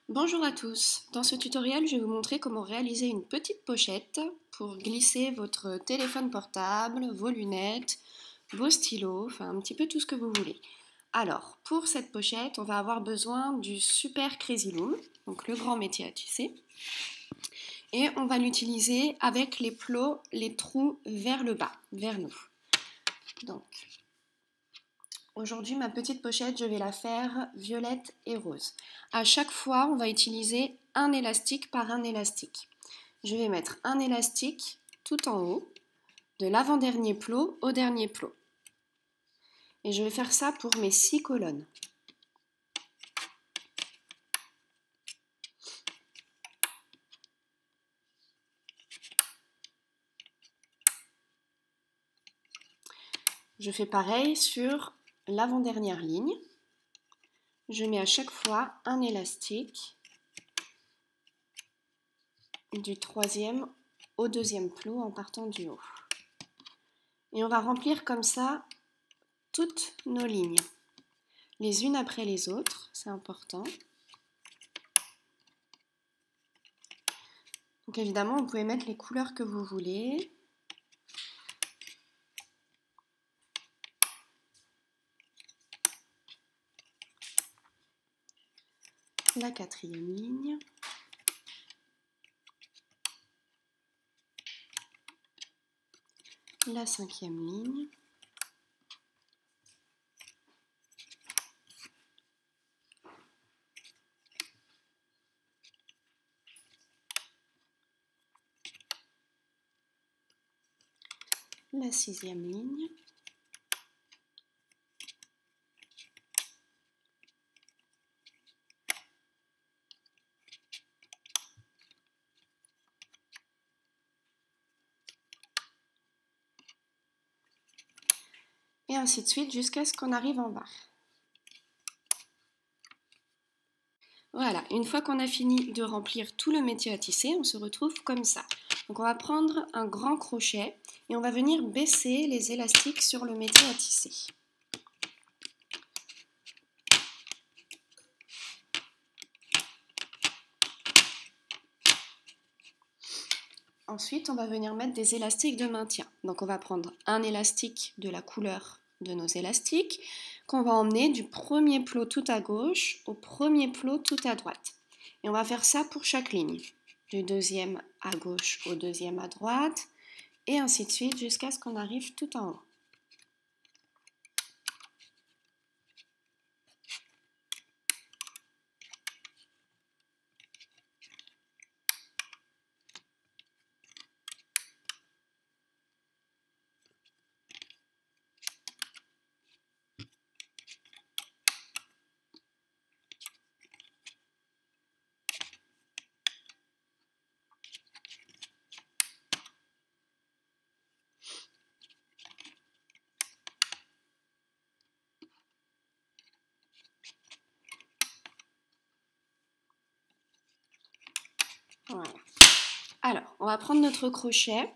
Bonjour à tous, dans ce tutoriel je vais vous montrer comment réaliser une petite pochette pour glisser votre téléphone portable, vos lunettes, vos stylos, enfin un petit peu tout ce que vous voulez. Alors pour cette pochette on va avoir besoin du Super Crazy Loom, donc le grand métier à tisser, et on va l'utiliser avec les plots, les trous vers le bas, vers nous. Donc aujourd'hui, ma petite pochette, je vais la faire violette et rose. À chaque fois, on va utiliser un élastique par un élastique. Je vais mettre un élastique tout en haut, de l'avant-dernier plot au dernier plot. Et je vais faire ça pour mes 6 colonnes. Je fais pareil sur l'avant-dernière ligne. Je mets à chaque fois un élastique du troisième au deuxième plot en partant du haut. Et on va remplir comme ça toutes nos lignes, les unes après les autres, c'est important. Donc évidemment, vous pouvez mettre les couleurs que vous voulez. La quatrième ligne. La cinquième ligne. La sixième ligne. Et ainsi de suite jusqu'à ce qu'on arrive en bas. Voilà, une fois qu'on a fini de remplir tout le métier à tisser, on se retrouve comme ça. Donc on va prendre un grand crochet et on va venir baisser les élastiques sur le métier à tisser. Ensuite, on va venir mettre des élastiques de maintien. Donc on va prendre un élastique de la couleur de nos élastiques qu'on va emmener du premier plot tout à gauche au premier plot tout à droite. Et on va faire ça pour chaque ligne, du deuxième à gauche au deuxième à droite, et ainsi de suite jusqu'à ce qu'on arrive tout en haut. Voilà. Alors, on va prendre notre crochet,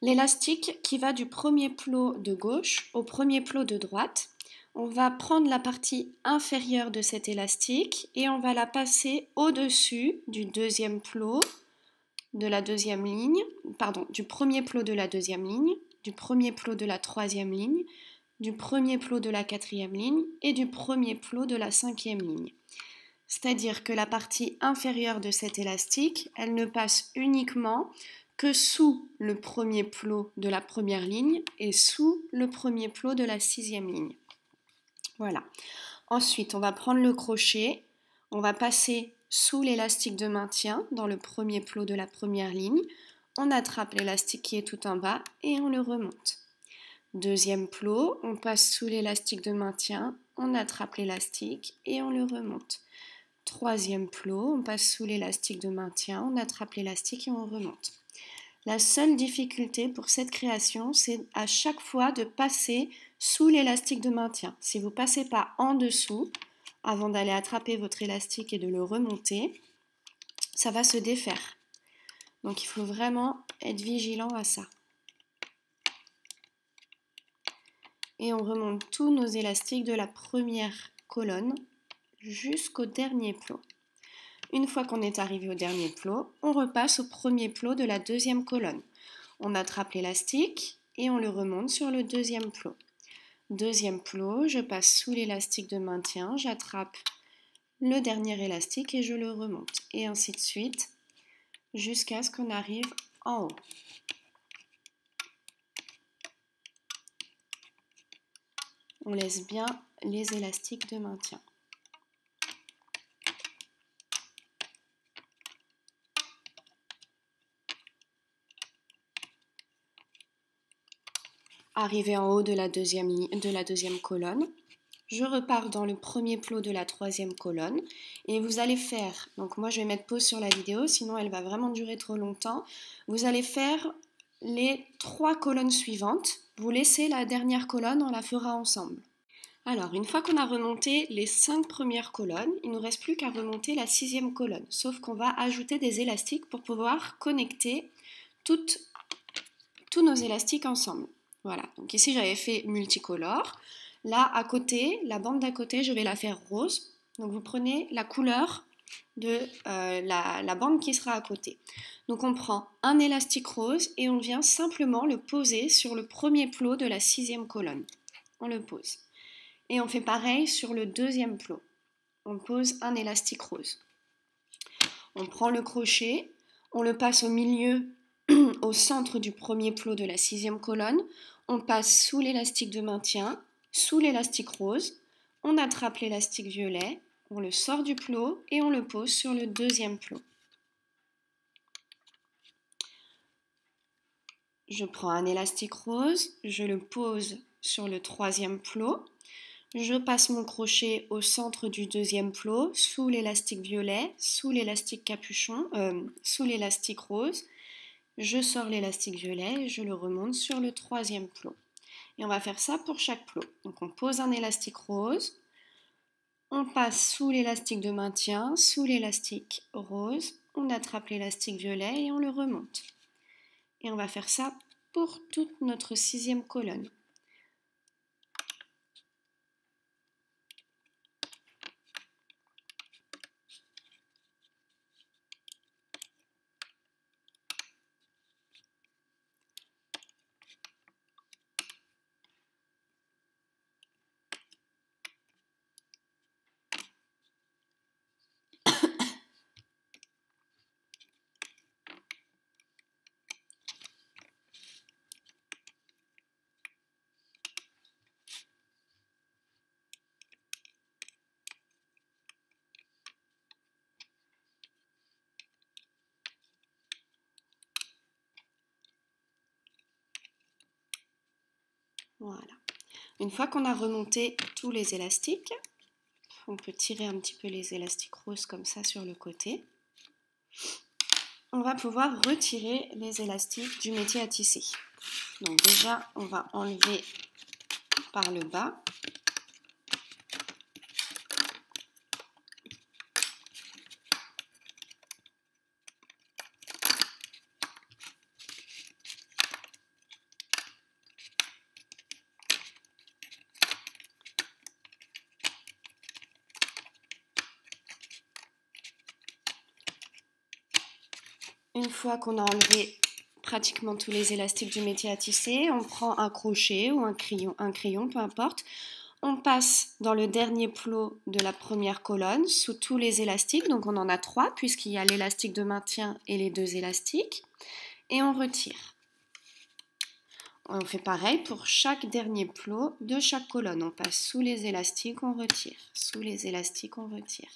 l'élastique qui va du premier plot de gauche au premier plot de droite. On va prendre la partie inférieure de cet élastique et on va la passer au-dessus du deuxième plot de la deuxième ligne, pardon, du premier plot de la deuxième ligne, du premier plot de la troisième ligne, du premier plot de la quatrième ligne et du premier plot de la cinquième ligne. C'est-à-dire que la partie inférieure de cet élastique, elle ne passe uniquement que sous le premier plot de la première ligne et sous le premier plot de la sixième ligne. Voilà. Ensuite, on va prendre le crochet, on va passer sous l'élastique de maintien dans le premier plot de la première ligne, on attrape l'élastique qui est tout en bas et on le remonte. Deuxième plot, on passe sous l'élastique de maintien, on attrape l'élastique et on le remonte. Troisième plot, on passe sous l'élastique de maintien, on attrape l'élastique et on remonte. La seule difficulté pour cette création, c'est à chaque fois de passer sous l'élastique de maintien. Si vous ne passez pas en dessous, avant d'aller attraper votre élastique et de le remonter, ça va se défaire. Donc il faut vraiment être vigilant à ça. Et on remonte tous nos élastiques de la première colonne jusqu'au dernier plot. Une fois qu'on est arrivé au dernier plot, on repasse au premier plot de la deuxième colonne. On attrape l'élastique et on le remonte sur le deuxième plot. Deuxième plot, je passe sous l'élastique de maintien, j'attrape le dernier élastique et je le remonte. Et ainsi de suite, jusqu'à ce qu'on arrive en haut. On laisse bien les élastiques de maintien. Arrivé en haut de la deuxième colonne, je repars dans le premier plot de la troisième colonne et vous allez faire, donc moi je vais mettre pause sur la vidéo, sinon elle va vraiment durer trop longtemps. Vous allez faire les 3 colonnes suivantes, vous laissez la dernière colonne, on la fera ensemble. Alors, une fois qu'on a remonté les 5 premières colonnes, il ne nous reste plus qu'à remonter la 6e colonne, sauf qu'on va ajouter des élastiques pour pouvoir connecter tous nos élastiques ensemble. Voilà, donc ici j'avais fait multicolore. Là, à côté, la bande d'à côté, je vais la faire rose. Donc vous prenez la couleur de la bande qui sera à côté. Donc on prend un élastique rose et on vient simplement le poser sur le premier plot de la 6e colonne. On le pose. Et on fait pareil sur le deuxième plot. On pose un élastique rose. On prend le crochet, on le passe au milieu, au centre du premier plot de la 6e colonne. On passe sous l'élastique de maintien, sous l'élastique rose. On attrape l'élastique violet, on le sort du plot et on le pose sur le deuxième plot. Je prends un élastique rose, je le pose sur le troisième plot. Je passe mon crochet au centre du deuxième plot, sous l'élastique violet, sous l'élastique capuchon, sous l'élastique rose. Je sors l'élastique violet et je le remonte sur le troisième plot. Et on va faire ça pour chaque plot. Donc on pose un élastique rose, on passe sous l'élastique de maintien, sous l'élastique rose, on attrape l'élastique violet et on le remonte. Et on va faire ça pour toute notre 6e colonne. Voilà. Une fois qu'on a remonté tous les élastiques, on peut tirer un petit peu les élastiques roses comme ça sur le côté. On va pouvoir retirer les élastiques du métier à tisser. Donc déjà, on va enlever par le bas. Une fois qu'on a enlevé pratiquement tous les élastiques du métier à tisser, on prend un crochet ou un crayon, peu importe. On passe dans le dernier plot de la première colonne sous tous les élastiques, donc on en a 3 puisqu'il y a l'élastique de maintien et les 2 élastiques, et on retire. On fait pareil pour chaque dernier plot de chaque colonne. On passe sous les élastiques, on retire. Sous les élastiques, on retire.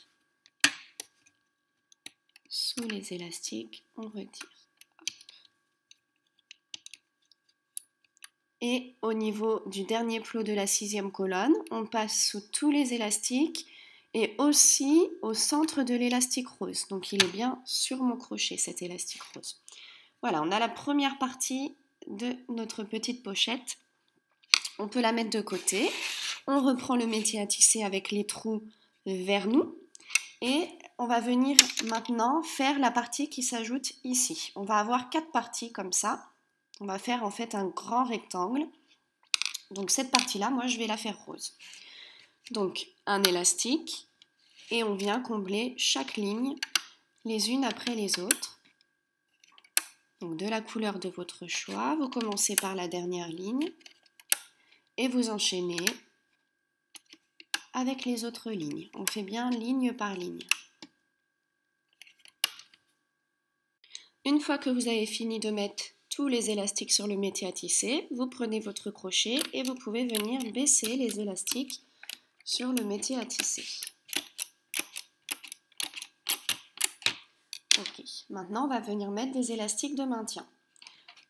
Sous les élastiques, on retire. Et au niveau du dernier plot de la 6e colonne, on passe sous tous les élastiques et aussi au centre de l'élastique rose. Donc il est bien sur mon crochet, cet élastique rose. Voilà, on a la première partie de notre petite pochette. On peut la mettre de côté. On reprend le métier à tisser avec les trous vers nous. Et on va venir maintenant faire la partie qui s'ajoute ici. On va avoir 4 parties comme ça. On va faire en fait un grand rectangle. Donc cette partie-là, moi je vais la faire rose. Donc un élastique et on vient combler chaque ligne les unes après les autres. Donc de la couleur de votre choix, vous commencez par la dernière ligne et vous enchaînez avec les autres lignes. On fait bien ligne par ligne. Une fois que vous avez fini de mettre tous les élastiques sur le métier à tisser, vous prenez votre crochet et vous pouvez venir baisser les élastiques sur le métier à tisser. Ok, maintenant on va venir mettre des élastiques de maintien.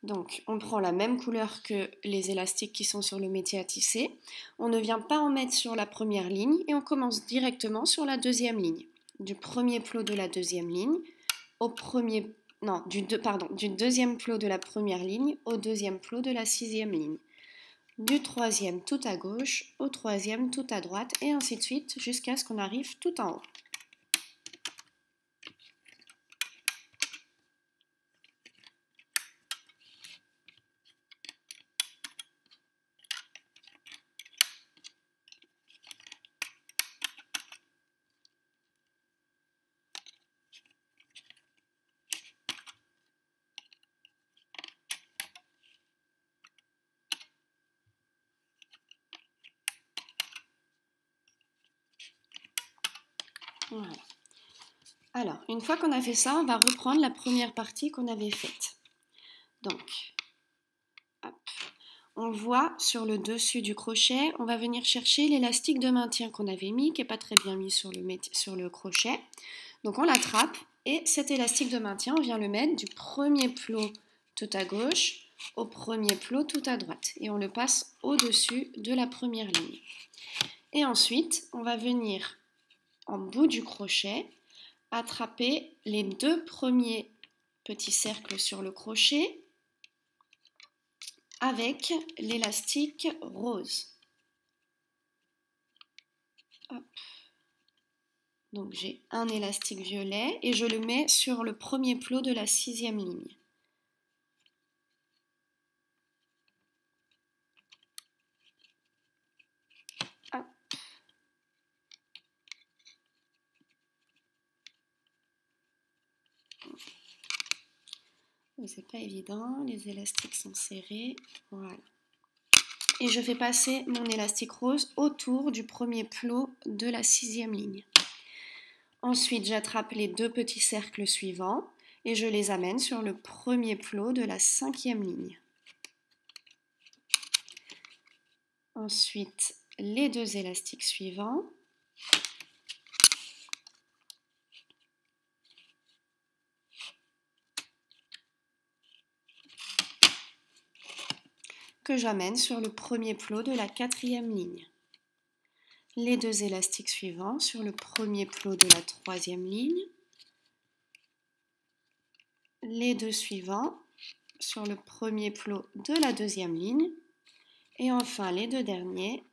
Donc on prend la même couleur que les élastiques qui sont sur le métier à tisser. On ne vient pas en mettre sur la première ligne et on commence directement sur la deuxième ligne. Du premier plot de la deuxième ligne au premier... Non, du deuxième plot de la première ligne au deuxième plot de la sixième ligne. Du troisième tout à gauche au troisième tout à droite et ainsi de suite jusqu'à ce qu'on arrive tout en haut. Voilà. Alors, une fois qu'on a fait ça, on va reprendre la première partie qu'on avait faite. Donc, hop. On voit sur le dessus du crochet, on va venir chercher l'élastique de maintien qu'on avait mis, qui n'est pas très bien mis sur le crochet. Donc on l'attrape et cet élastique de maintien, on vient le mettre du premier plot tout à gauche au premier plot tout à droite. Et on le passe au-dessus de la première ligne. Et ensuite, on va venir en bout du crochet attraper les deux premiers petits cercles sur le crochet avec l'élastique rose. Hop. Donc j'ai un élastique violet et je le mets sur le premier plot de la sixième ligne. Hop. C'est pas évident, les élastiques sont serrés. Voilà. Et je fais passer mon élastique rose autour du premier plot de la sixième ligne. Ensuite, j'attrape les deux petits cercles suivants et je les amène sur le premier plot de la cinquième ligne. Ensuite, les deux élastiques suivants. Que j'amène sur le premier plot de la quatrième ligne. Les deux élastiques suivants sur le premier plot de la troisième ligne. Les deux suivants sur le premier plot de la deuxième ligne. Et enfin les deux derniers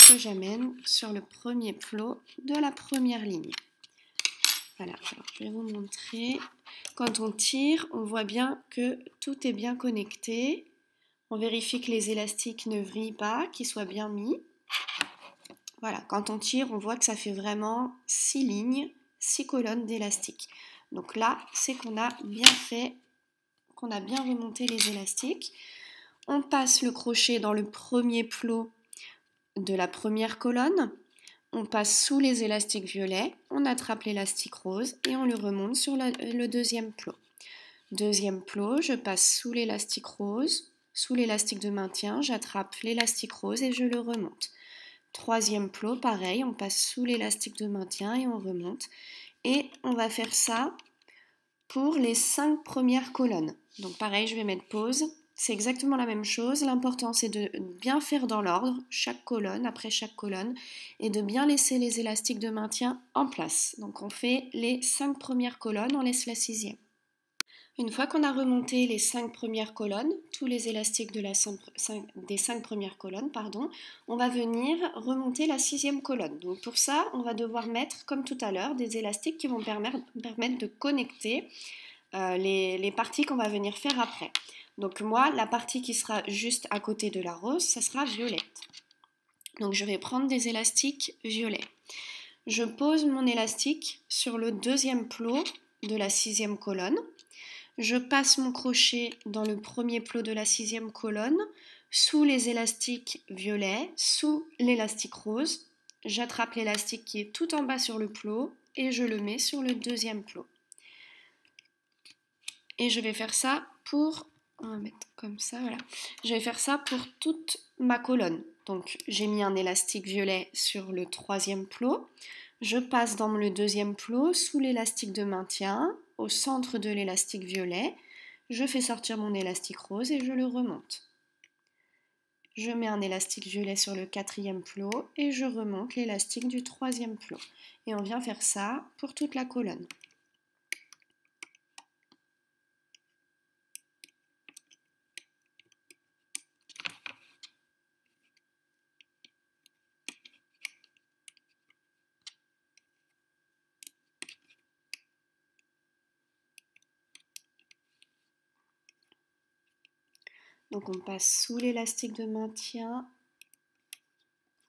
que j'amène sur le premier plot de la première ligne. Voilà, alors je vais vous montrer. Quand on tire, on voit bien que tout est bien connecté. On vérifie que les élastiques ne vrillent pas, qu'ils soient bien mis. Voilà, quand on tire, on voit que ça fait vraiment 6 lignes, 6 colonnes d'élastiques. Donc là, c'est qu'on a bien fait, qu'on a bien remonté les élastiques. On passe le crochet dans le premier plot de la première colonne. On passe sous les élastiques violets, on attrape l'élastique rose et on le remonte sur le deuxième plot. Deuxième plot, je passe sous l'élastique rose, sous l'élastique de maintien, j'attrape l'élastique rose et je le remonte. Troisième plot, pareil, on passe sous l'élastique de maintien et on remonte. Et on va faire ça pour les 5 premières colonnes. Donc pareil, je vais mettre pause. C'est exactement la même chose. L'important, c'est de bien faire dans l'ordre, chaque colonne après chaque colonne, et de bien laisser les élastiques de maintien en place. Donc on fait les 5 premières colonnes, on laisse la sixième. Une fois qu'on a remonté les 5 premières colonnes, tous les élastiques des 5 premières colonnes, on va venir remonter la sixième colonne. Donc pour ça, on va devoir mettre, comme tout à l'heure, des élastiques qui vont permettre de connecter les parties qu'on va venir faire après. Donc moi, la partie qui sera juste à côté de la rose, ça sera violette. Donc je vais prendre des élastiques violets. je pose mon élastique sur le deuxième plot de la sixième colonne. Je passe mon crochet dans le premier plot de la sixième colonne, sous les élastiques violets, sous l'élastique rose. J'attrape l'élastique qui est tout en bas sur le plot et je le mets sur le deuxième plot. Et je vais faire ça pour, on va mettre comme ça, voilà. Je vais faire ça pour toute ma colonne. Donc j'ai mis un élastique violet sur le troisième plot. Je passe dans le deuxième plot sous l'élastique de maintien, au centre de l'élastique violet. Je fais sortir mon élastique rose et je le remonte. Je mets un élastique violet sur le quatrième plot et je remonte l'élastique du troisième plot. Et on vient faire ça pour toute la colonne. Donc on passe sous l'élastique de maintien,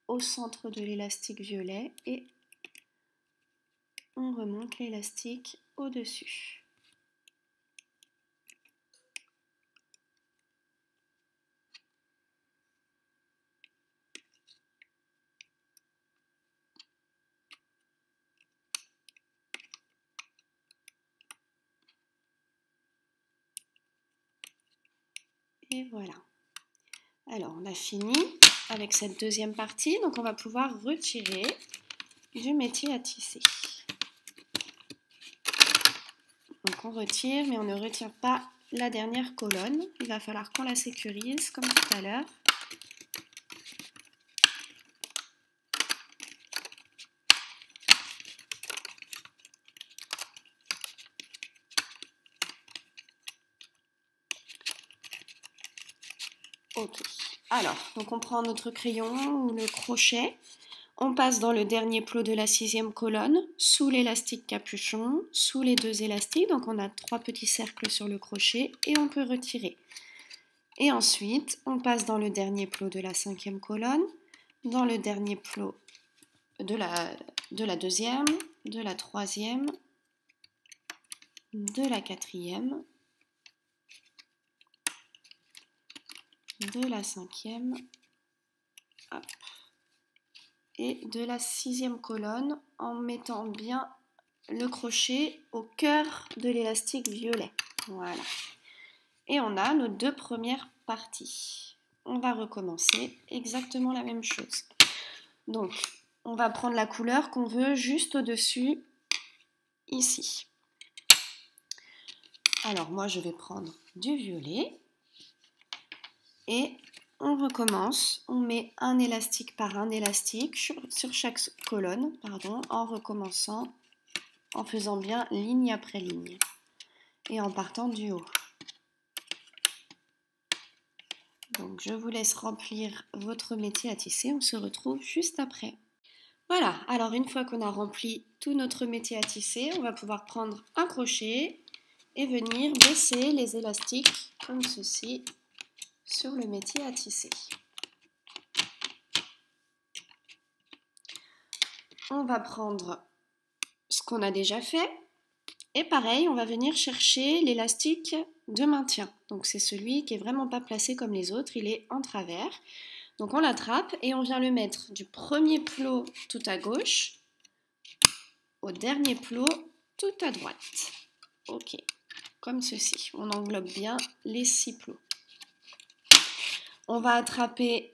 au centre de l'élastique violet et on remonte l'élastique au-dessus. Et voilà. Alors on a fini avec cette deuxième partie, donc on va pouvoir retirer du métier à tisser. Donc on retire, mais on ne retire pas la dernière colonne. Il va falloir qu'on la sécurise comme tout à l'heure. Ok, alors, donc on prend notre crayon ou le crochet, on passe dans le dernier plot de la sixième colonne, sous l'élastique capuchon, sous les deux élastiques, donc on a 3 petits cercles sur le crochet et on peut retirer. Et ensuite, on passe dans le dernier plot de la cinquième colonne, dans le dernier plot de la deuxième, de la troisième, de la quatrième, de la cinquième, hop, et de la sixième colonne en mettant bien le crochet au cœur de l'élastique violet. Voilà. Et on a nos deux premières parties. On va recommencer exactement la même chose. Donc, on va prendre la couleur qu'on veut juste au-dessus, ici. Alors, moi, je vais prendre du violet. Et on recommence. On met un élastique par un élastique sur chaque colonne, en recommençant, en faisant bien ligne après ligne. Et en partant du haut. Donc, je vous laisse remplir votre métier à tisser. On se retrouve juste après. Voilà, alors une fois qu'on a rempli tout notre métier à tisser, on va pouvoir prendre un crochet et venir baisser les élastiques comme ceci sur le métier à tisser. On va prendre ce qu'on a déjà fait et pareil, on va venir chercher l'élastique de maintien. Donc c'est celui qui est vraiment pas placé comme les autres, il est en travers. Donc on l'attrape et on vient le mettre du premier plot tout à gauche au dernier plot tout à droite. Ok, comme ceci. On englobe bien les 6 plots. On va attraper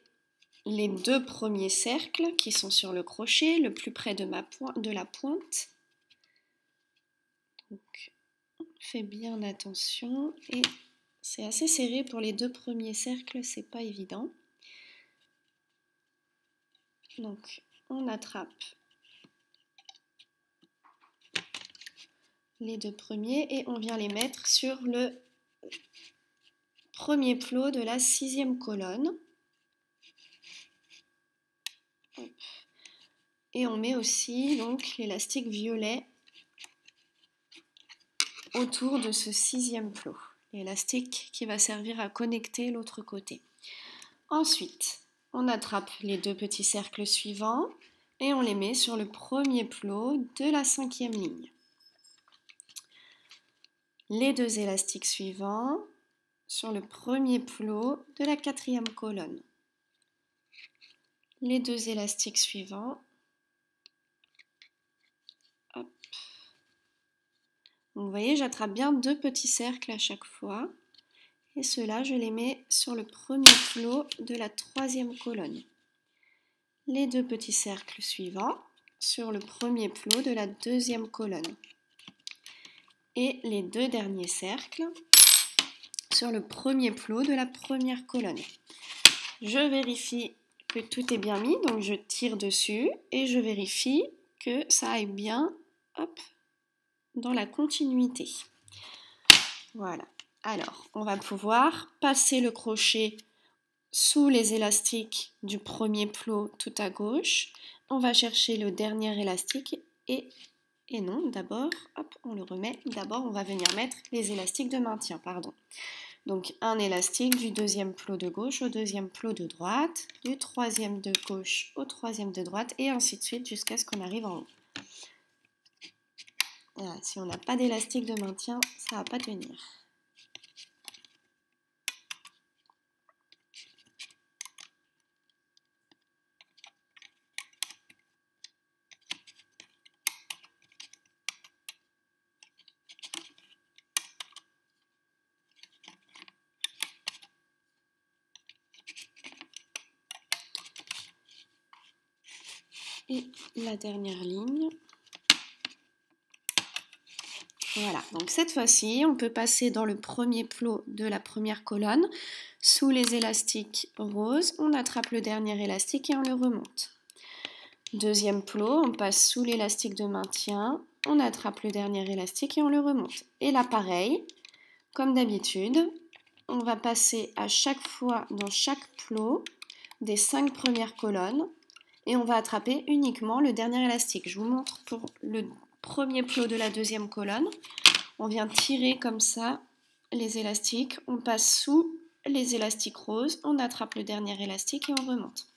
les 2 premiers cercles qui sont sur le crochet, le plus près de la pointe. Donc, on fait bien attention et c'est assez serré pour les 2 premiers cercles, c'est pas évident. Donc, on attrape les 2 premiers et on vient les mettre sur le premier plot de la 6e colonne. Et on met aussi donc l'élastique violet autour de ce 6e plot. L'élastique qui va servir à connecter l'autre côté. Ensuite, on attrape les 2 petits cercles suivants, et on les met sur le premier plot de la 5e ligne. Les 2 élastiques suivants sur le premier plot de la 4e colonne. Les 2 élastiques suivants. Hop. Donc, vous voyez, j'attrape bien 2 petits cercles à chaque fois. Et ceux-là, je les mets sur le premier plot de la 3e colonne. Les 2 petits cercles suivants sur le premier plot de la 2e colonne. Et les 2 derniers cercles sur le premier plot de la 1re colonne. Je vérifie que tout est bien mis, donc je tire dessus et je vérifie que ça aille bien, hop, dans la continuité. Voilà. Alors, on va pouvoir passer le crochet sous les élastiques du premier plot tout à gauche. On va chercher le dernier élastique et non, d'abord, hop, on le remet. D'abord, on va venir mettre les élastiques de maintien, pardon. Donc, un élastique du 2e plot de gauche au 2e plot de droite, du 3e de gauche au 3e de droite, et ainsi de suite jusqu'à ce qu'on arrive en haut. Voilà, si on n'a pas d'élastique de maintien, ça ne va pas tenir. Et la dernière ligne. Voilà, donc cette fois-ci, on peut passer dans le premier plot de la 1re colonne. Sous les élastiques roses, on attrape le dernier élastique et on le remonte. 2e plot, on passe sous l'élastique de maintien, on attrape le dernier élastique et on le remonte. Et là, pareil, comme d'habitude, on va passer à chaque fois dans chaque plot des 5 premières colonnes et on va attraper uniquement le dernier élastique. Je vous montre pour le premier plot de la 2e colonne. On vient tirer comme ça les élastiques, on passe sous les élastiques roses, on attrape le dernier élastique et on remonte.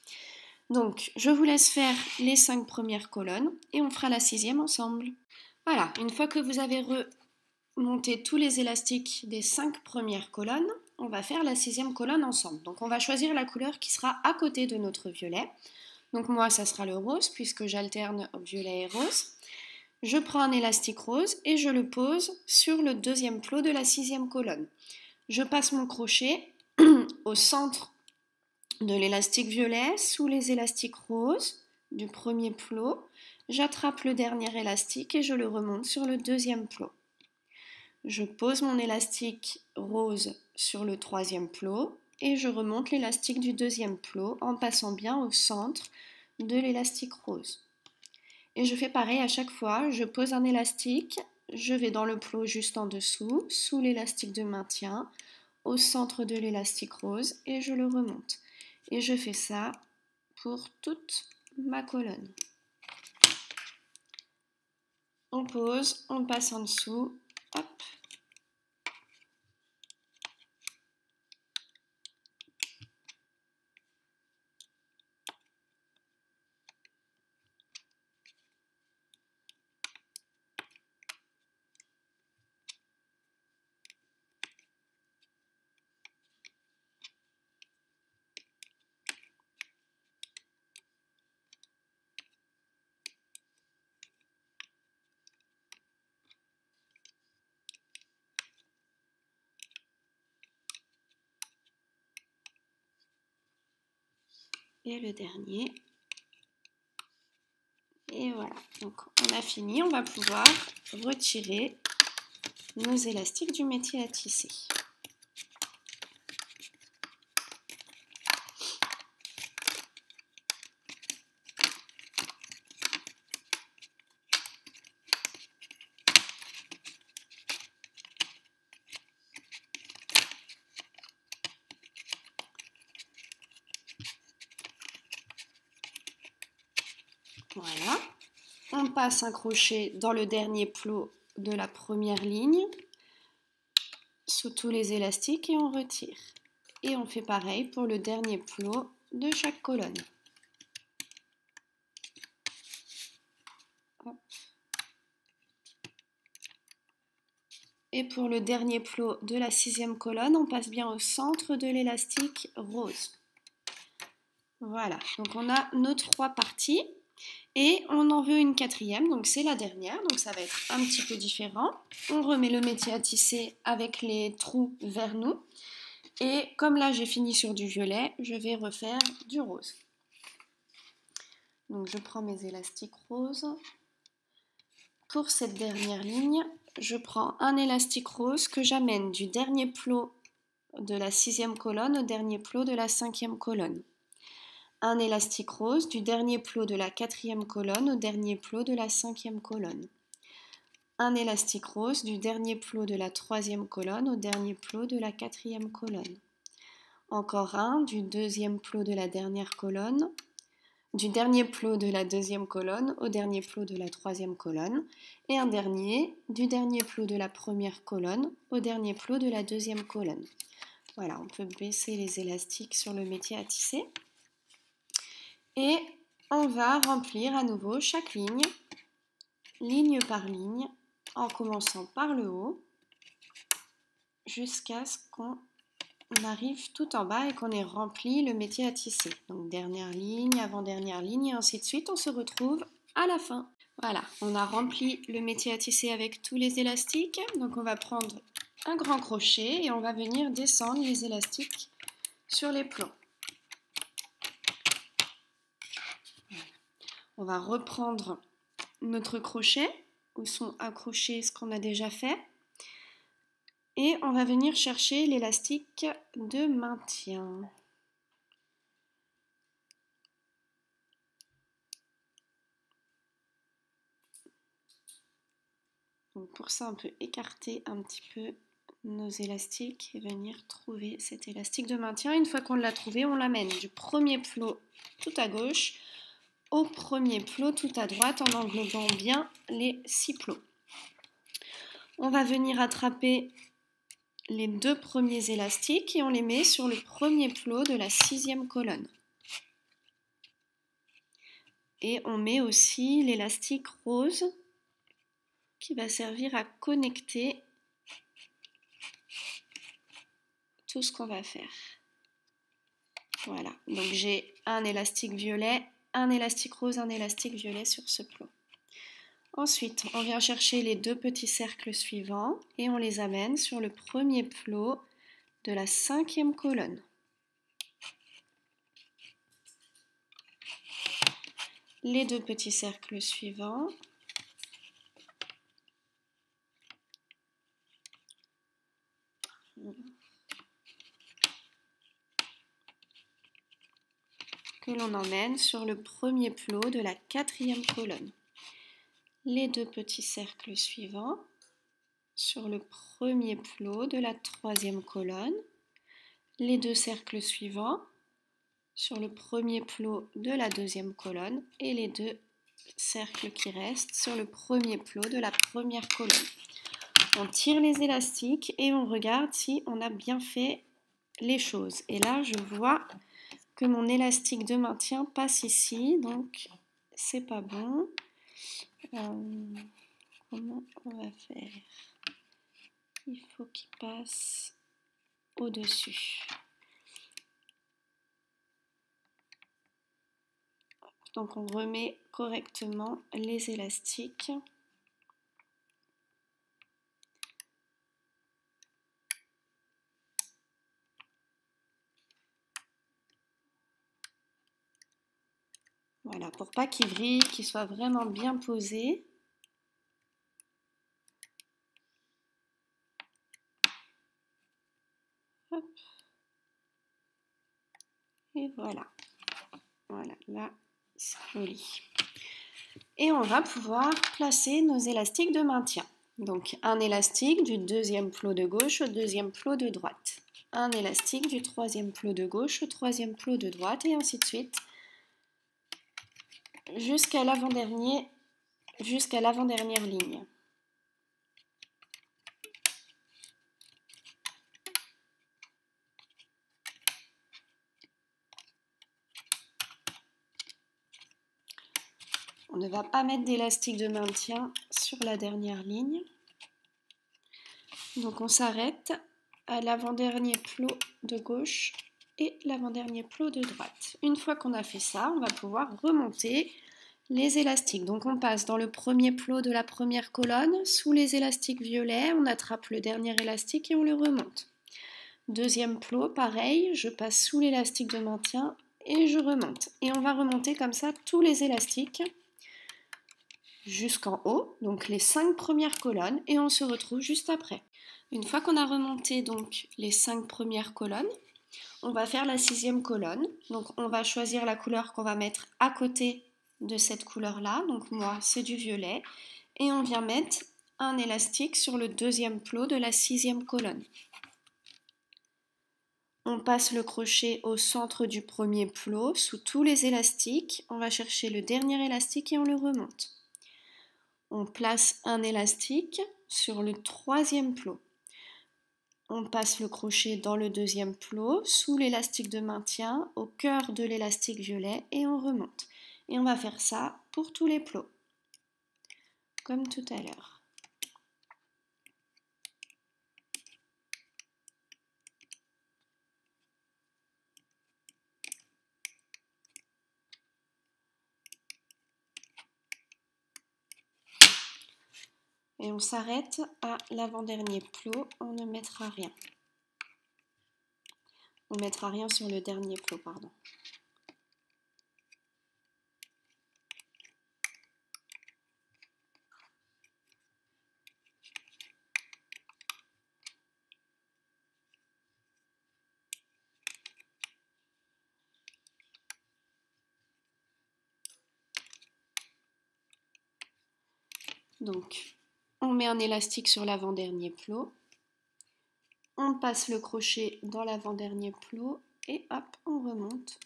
Donc, je vous laisse faire les 5 premières colonnes et on fera la 6e ensemble. Voilà, une fois que vous avez remonté tous les élastiques des 5 premières colonnes, on va faire la 6e colonne ensemble. Donc, on va choisir la couleur qui sera à côté de notre violet. Donc, moi, ça sera le rose puisque j'alterne violet et rose. Je prends un élastique rose et je le pose sur le 2e plot de la 6e colonne. Je passe mon crochet au centre de l'élastique violet sous les élastiques roses du premier plot. J'attrape le dernier élastique et je le remonte sur le 2e plot. Je pose mon élastique rose sur le 3e plot et je remonte l'élastique du 2e plot en passant bien au centre de l'élastique rose. Et je fais pareil à chaque fois, je pose un élastique, je vais dans le plot juste en dessous, sous l'élastique de maintien, au centre de l'élastique rose et je le remonte. Et je fais ça pour toute ma colonne. On pose, on passe en dessous, hop. Et le dernier. Et voilà, donc on a fini, on va pouvoir retirer nos élastiques du métier à tisser. Voilà, on passe un crochet dans le dernier plot de la 1re ligne, sous tous les élastiques et on retire. Et on fait pareil pour le dernier plot de chaque colonne. Hop. Et pour le dernier plot de la 6e colonne, on passe bien au centre de l'élastique rose. Voilà, donc on a nos 3 parties et on en veut une 4e, donc c'est la dernière, donc ça va être un petit peu différent. On remet le métier à tisser avec les trous vers nous et comme là j'ai fini sur du violet, je vais refaire du rose. Donc je prends mes élastiques roses. Pour cette dernière ligne, je prends un élastique rose que j'amène du dernier plot de la 6e colonne au dernier plot de la 5e colonne. Un élastique rose du dernier plot de la 4e colonne au dernier plot de la 5e colonne. Un élastique rose du dernier plot de la 3e colonne au dernier plot de la 4e colonne. Encore un du deuxième plot de la dernière colonne, du dernier plot de la 2e colonne au dernier plot de la 3e colonne, et un dernier du dernier plot de la 1re colonne au dernier plot de la 2e colonne. Voilà, on peut baisser les élastiques sur le métier à tisser. Et on va remplir à nouveau chaque ligne, ligne par ligne, en commençant par le haut, jusqu'à ce qu'on arrive tout en bas et qu'on ait rempli le métier à tisser. Donc dernière ligne, avant-dernière ligne, et ainsi de suite. On se retrouve à la fin. Voilà, on a rempli le métier à tisser avec tous les élastiques. Donc on va prendre un grand crochet et on va venir descendre les élastiques sur les plombs. On va reprendre notre crochet où sont accrochés ce qu'on a déjà fait et on va venir chercher l'élastique de maintien. Donc pour ça on peut écarter un petit peu nos élastiques et venir trouver cet élastique de maintien. Une fois qu'on l'a trouvé, on l'amène du premier plot tout à gauche au premier plot tout à droite en englobant bien les 6 plots. On va venir attraper les 2 premiers élastiques et on les met sur le premier plot de la 6e colonne. Et on met aussi l'élastique rose qui va servir à connecter tout ce qu'on va faire. Voilà, donc j'ai un élastique violet, un élastique rose, un élastique violet sur ce plot. Ensuite, on vient chercher les 2 petits cercles suivants et on les amène sur le premier plot de la 5e colonne. Les 2 petits cercles suivants. Que l'on emmène sur le premier plot de la 4e colonne. Les 2 petits cercles suivants sur le premier plot de la 3e colonne, les 2 cercles suivants sur le premier plot de la 2e colonne et les 2 cercles qui restent sur le premier plot de la 1re colonne. On tire les élastiques et on regarde si on a bien fait les choses. Et là, je vois que mon élastique de maintien passe ici, donc c'est pas bon. Comment on va faire? Il faut qu'il passe au-dessus. Donc on remet correctement les élastiques. Voilà, pour pas qu'il vrille, qu'il soit vraiment bien posé. Hop. Et voilà. Voilà, là, c'est joli. Et on va pouvoir placer nos élastiques de maintien. Donc un élastique du 2e plot de gauche au 2e plot de droite. Un élastique du 3e plot de gauche au 3e plot de droite et ainsi de suite jusqu'à l'avant-dernière ligne. On ne va pas mettre d'élastique de maintien sur la dernière ligne. Donc on s'arrête à l'avant-dernier plot de gauche et l'avant-dernier plot de droite. Une fois qu'on a fait ça, on va pouvoir remonter les élastiques. Donc on passe dans le premier plot de la première colonne, sous les élastiques violets, on attrape le dernier élastique et on le remonte. Deuxième plot, pareil, je passe sous l'élastique de maintien et je remonte. Et on va remonter comme ça tous les élastiques jusqu'en haut, donc les 5 premières colonnes, et on se retrouve juste après. Une fois qu'on a remonté donc les 5 premières colonnes, on va faire la 6e colonne. Donc on va choisir la couleur qu'on va mettre à côté de cette couleur-là. Donc moi, c'est du violet. Et on vient mettre un élastique sur le deuxième plot de la 6e colonne. On passe le crochet au centre du premier plot, sous tous les élastiques. On va chercher le dernier élastique et on le remonte. On place un élastique sur le 3e plot. On passe le crochet dans le 2e plot, sous l'élastique de maintien, au cœur de l'élastique violet et on remonte. Et on va faire ça pour tous les plots, comme tout à l'heure. Et on s'arrête à l'avant-dernier plot, on ne mettra rien. On ne mettra rien sur le dernier plot, pardon. Donc, on met un élastique sur l'avant-dernier plot. On passe le crochet dans l'avant-dernier plot et hop, on remonte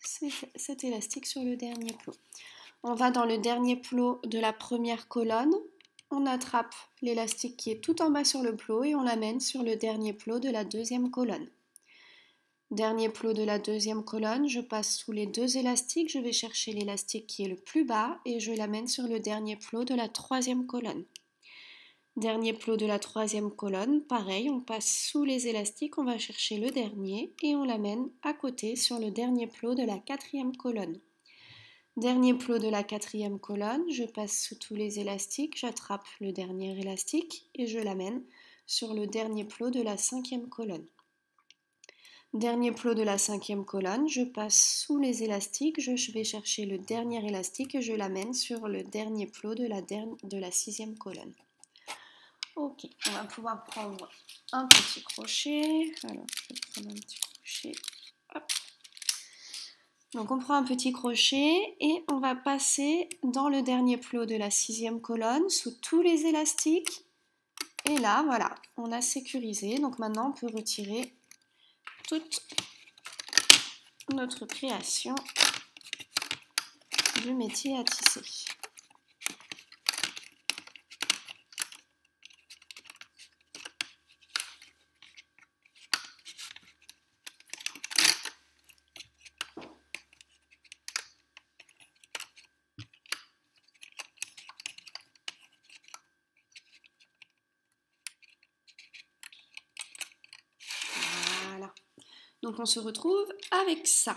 cet élastique sur le dernier plot. On va dans le dernier plot de la première colonne. On attrape l'élastique qui est tout en bas sur le plot et on l'amène sur le dernier plot de la 2e colonne. Dernier plot de la 2e colonne, je passe sous les 2 élastiques, je vais chercher l'élastique qui est le plus bas et je l'amène sur le dernier plot de la 3e colonne. Dernier plot de la 3e colonne, pareil, on passe sous les élastiques, on va chercher le dernier et on l'amène à côté sur le dernier plot de la 4e colonne. Dernier plot de la 4e colonne, je passe sous tous les élastiques, j'attrape le dernier élastique et je l'amène sur le dernier plot de la 5e colonne. Dernier plot de la 5e colonne, je passe sous les élastiques, je vais chercher le dernier élastique et je l'amène sur le dernier plot de la 6e colonne. Ok, on va pouvoir prendre un petit crochet. Alors, je vais prendre un petit crochet. Hop. Donc, on prend un petit crochet et on va passer dans le dernier plot de la 6e colonne sous tous les élastiques. Et là, voilà, on a sécurisé. Donc, maintenant, on peut retirer toute notre création du métier à tisser. Donc on se retrouve avec ça.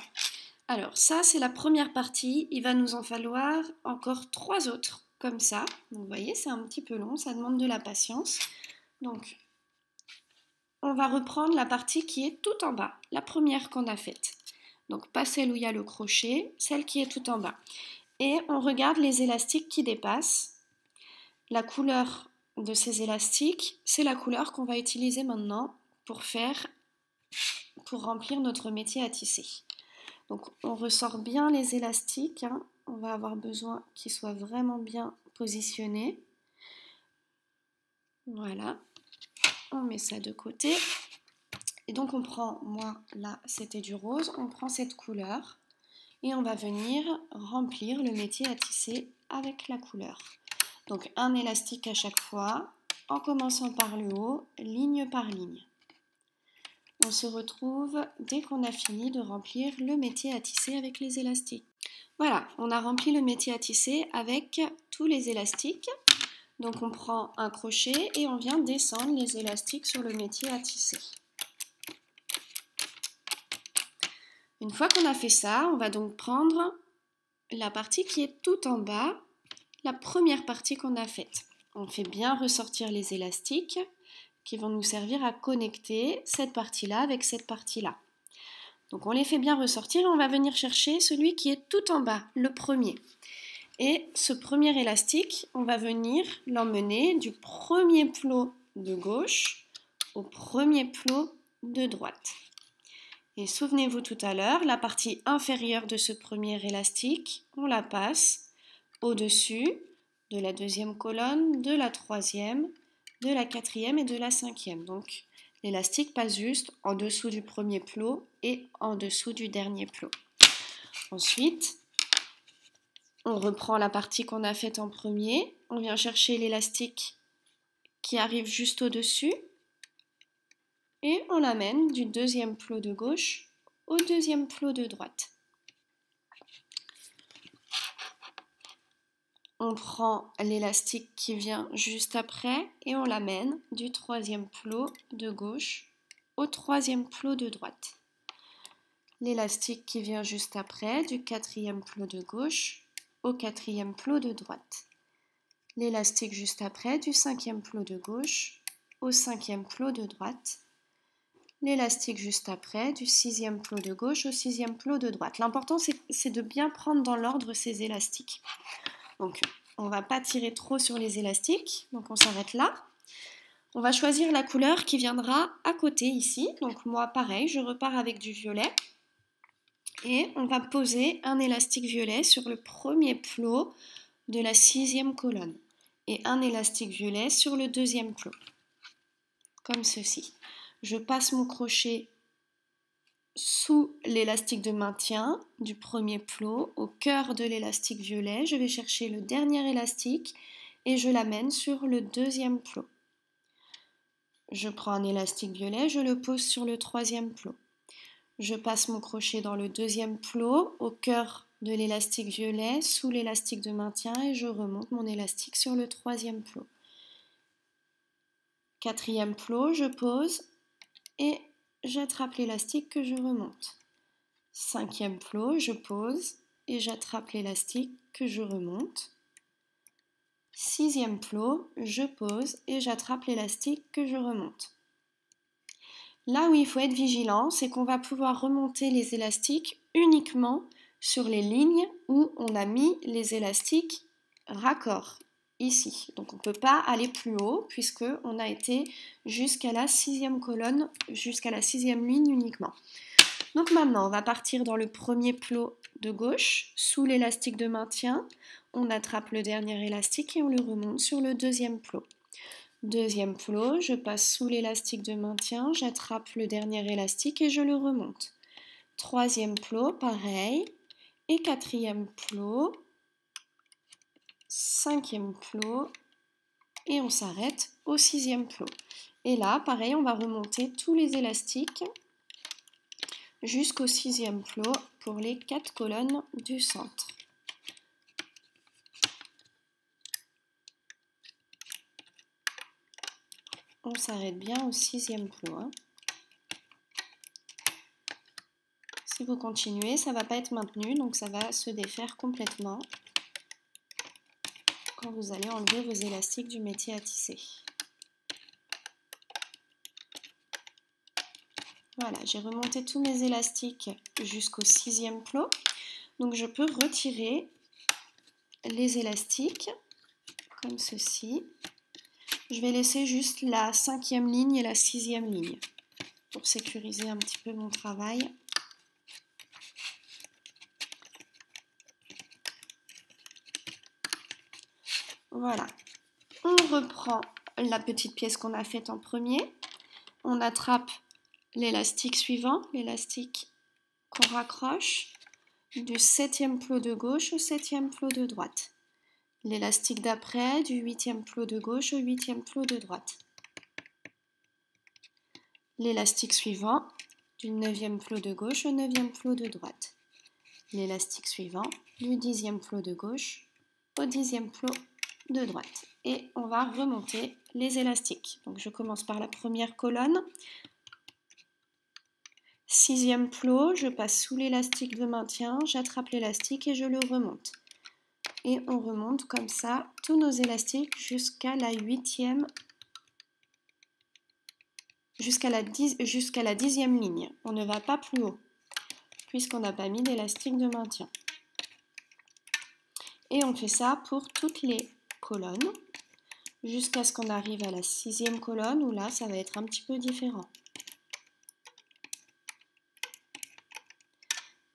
Alors ça c'est la première partie, il va nous en falloir encore 3 autres comme ça. Donc vous voyez c'est un petit peu long, ça demande de la patience. Donc on va reprendre la partie qui est tout en bas, la première qu'on a faite. Donc pas celle où il y a le crochet, celle qui est tout en bas. Et on regarde les élastiques qui dépassent. La couleur de ces élastiques, c'est la couleur qu'on va utiliser maintenant pour remplir notre métier à tisser. Donc on ressort bien les élastiques, hein. On va avoir besoin qu'ils soient vraiment bien positionnés. Voilà, on met ça de côté. Et donc on prend, moi là c'était du rose, on prend cette couleur et on va venir remplir le métier à tisser avec la couleur. Donc un élastique à chaque fois, en commençant par le haut, ligne par ligne. On se retrouve dès qu'on a fini de remplir le métier à tisser avec les élastiques. Voilà, on a rempli le métier à tisser avec tous les élastiques. Donc on prend un crochet et on vient descendre les élastiques sur le métier à tisser. Une fois qu'on a fait ça, on va donc prendre la partie qui est tout en bas, la première partie qu'on a faite. On fait bien ressortir les élastiques qui vont nous servir à connecter cette partie-là avec cette partie-là. Donc on les fait bien ressortir et on va venir chercher celui qui est tout en bas, le premier. Et ce premier élastique, on va venir l'emmener du premier plot de gauche au premier plot de droite. Et souvenez-vous tout à l'heure, la partie inférieure de ce premier élastique, on la passe au-dessus de la deuxième colonne, de la troisième, de la quatrième et de la cinquième. Donc l'élastique passe juste en dessous du premier plot et en dessous du dernier plot. Ensuite, on reprend la partie qu'on a faite en premier, on vient chercher l'élastique qui arrive juste au-dessus et on l'amène du deuxième plot de gauche au deuxième plot de droite. On prend l'élastique qui vient juste après et on l'amène du troisième plot de gauche au troisième plot de droite. L'élastique qui vient juste après du quatrième plot de gauche au quatrième plot de droite. L'élastique juste après du cinquième plot de gauche au cinquième plot de droite. L'élastique juste après du sixième plot de gauche au sixième plot de droite. L'important c'est de bien prendre dans l'ordre ces élastiques. Donc on ne va pas tirer trop sur les élastiques, donc on s'arrête là. On va choisir la couleur qui viendra à côté ici. Donc moi pareil, je repars avec du violet. Et on va poser un élastique violet sur le premier plot de la sixième colonne. Et un élastique violet sur le deuxième plot. Comme ceci. Je passe mon crochet sous l'élastique de maintien du premier plot, au cœur de l'élastique violet. Je vais chercher le dernier élastique et je l'amène sur le deuxième plot. Je prends un élastique violet, je le pose sur le troisième plot. Je passe mon crochet dans le deuxième plot, au cœur de l'élastique violet, sous l'élastique de maintien et je remonte mon élastique sur le troisième plot. Quatrième plot, je pose et j'attrape l'élastique que je remonte. Cinquième plot, je pose et j'attrape l'élastique que je remonte. Sixième plot, je pose et j'attrape l'élastique que je remonte. Là où il faut être vigilant, c'est qu'on va pouvoir remonter les élastiques uniquement sur les lignes où on a mis les élastiques raccords, ici. Donc on ne peut pas aller plus haut puisqu'on a été jusqu'à la sixième colonne, jusqu'à la sixième ligne uniquement. Donc maintenant, on va partir dans le premier plot de gauche, sous l'élastique de maintien. On attrape le dernier élastique et on le remonte sur le deuxième plot. Deuxième plot, je passe sous l'élastique de maintien, j'attrape le dernier élastique et je le remonte. Troisième plot, pareil. Et quatrième plot, cinquième plot, et on s'arrête au sixième plot. Et là, pareil, on va remonter tous les élastiques jusqu'au sixième plot pour les 4 colonnes du centre. On s'arrête bien au sixième plot. Si vous continuez, ça ne va pas être maintenu, donc ça va se défaire complètement quand vous allez enlever vos élastiques du métier à tisser. Voilà, j'ai remonté tous mes élastiques jusqu'au sixième plot. Donc je peux retirer les élastiques comme ceci. Je vais laisser juste la cinquième ligne et la sixième ligne pour sécuriser un petit peu mon travail. Voilà, on reprend la petite pièce qu'on a faite en premier. On attrape l'élastique suivant, l'élastique qu'on raccroche du 7e plot de gauche au 7e plot de droite. L'élastique d'après du 8e plot de gauche au 8e plot de droite. L'élastique suivant du 9e plot de gauche au 9e plot de droite. l'élastique suivant du 10e plot de gauche au 10e plot de droite. Et on va remonter les élastiques. Donc je commence par la première colonne. 6e plot, je passe sous l'élastique de maintien, j'attrape l'élastique et je le remonte. Et on remonte comme ça tous nos élastiques jusqu'à la 8e, jusqu'à la 10e ligne. On ne va pas plus haut, puisqu'on n'a pas mis d'élastique de maintien. Et on fait ça pour toutes les colonnes, jusqu'à ce qu'on arrive à la 6e colonne, où là, ça va être un petit peu différent.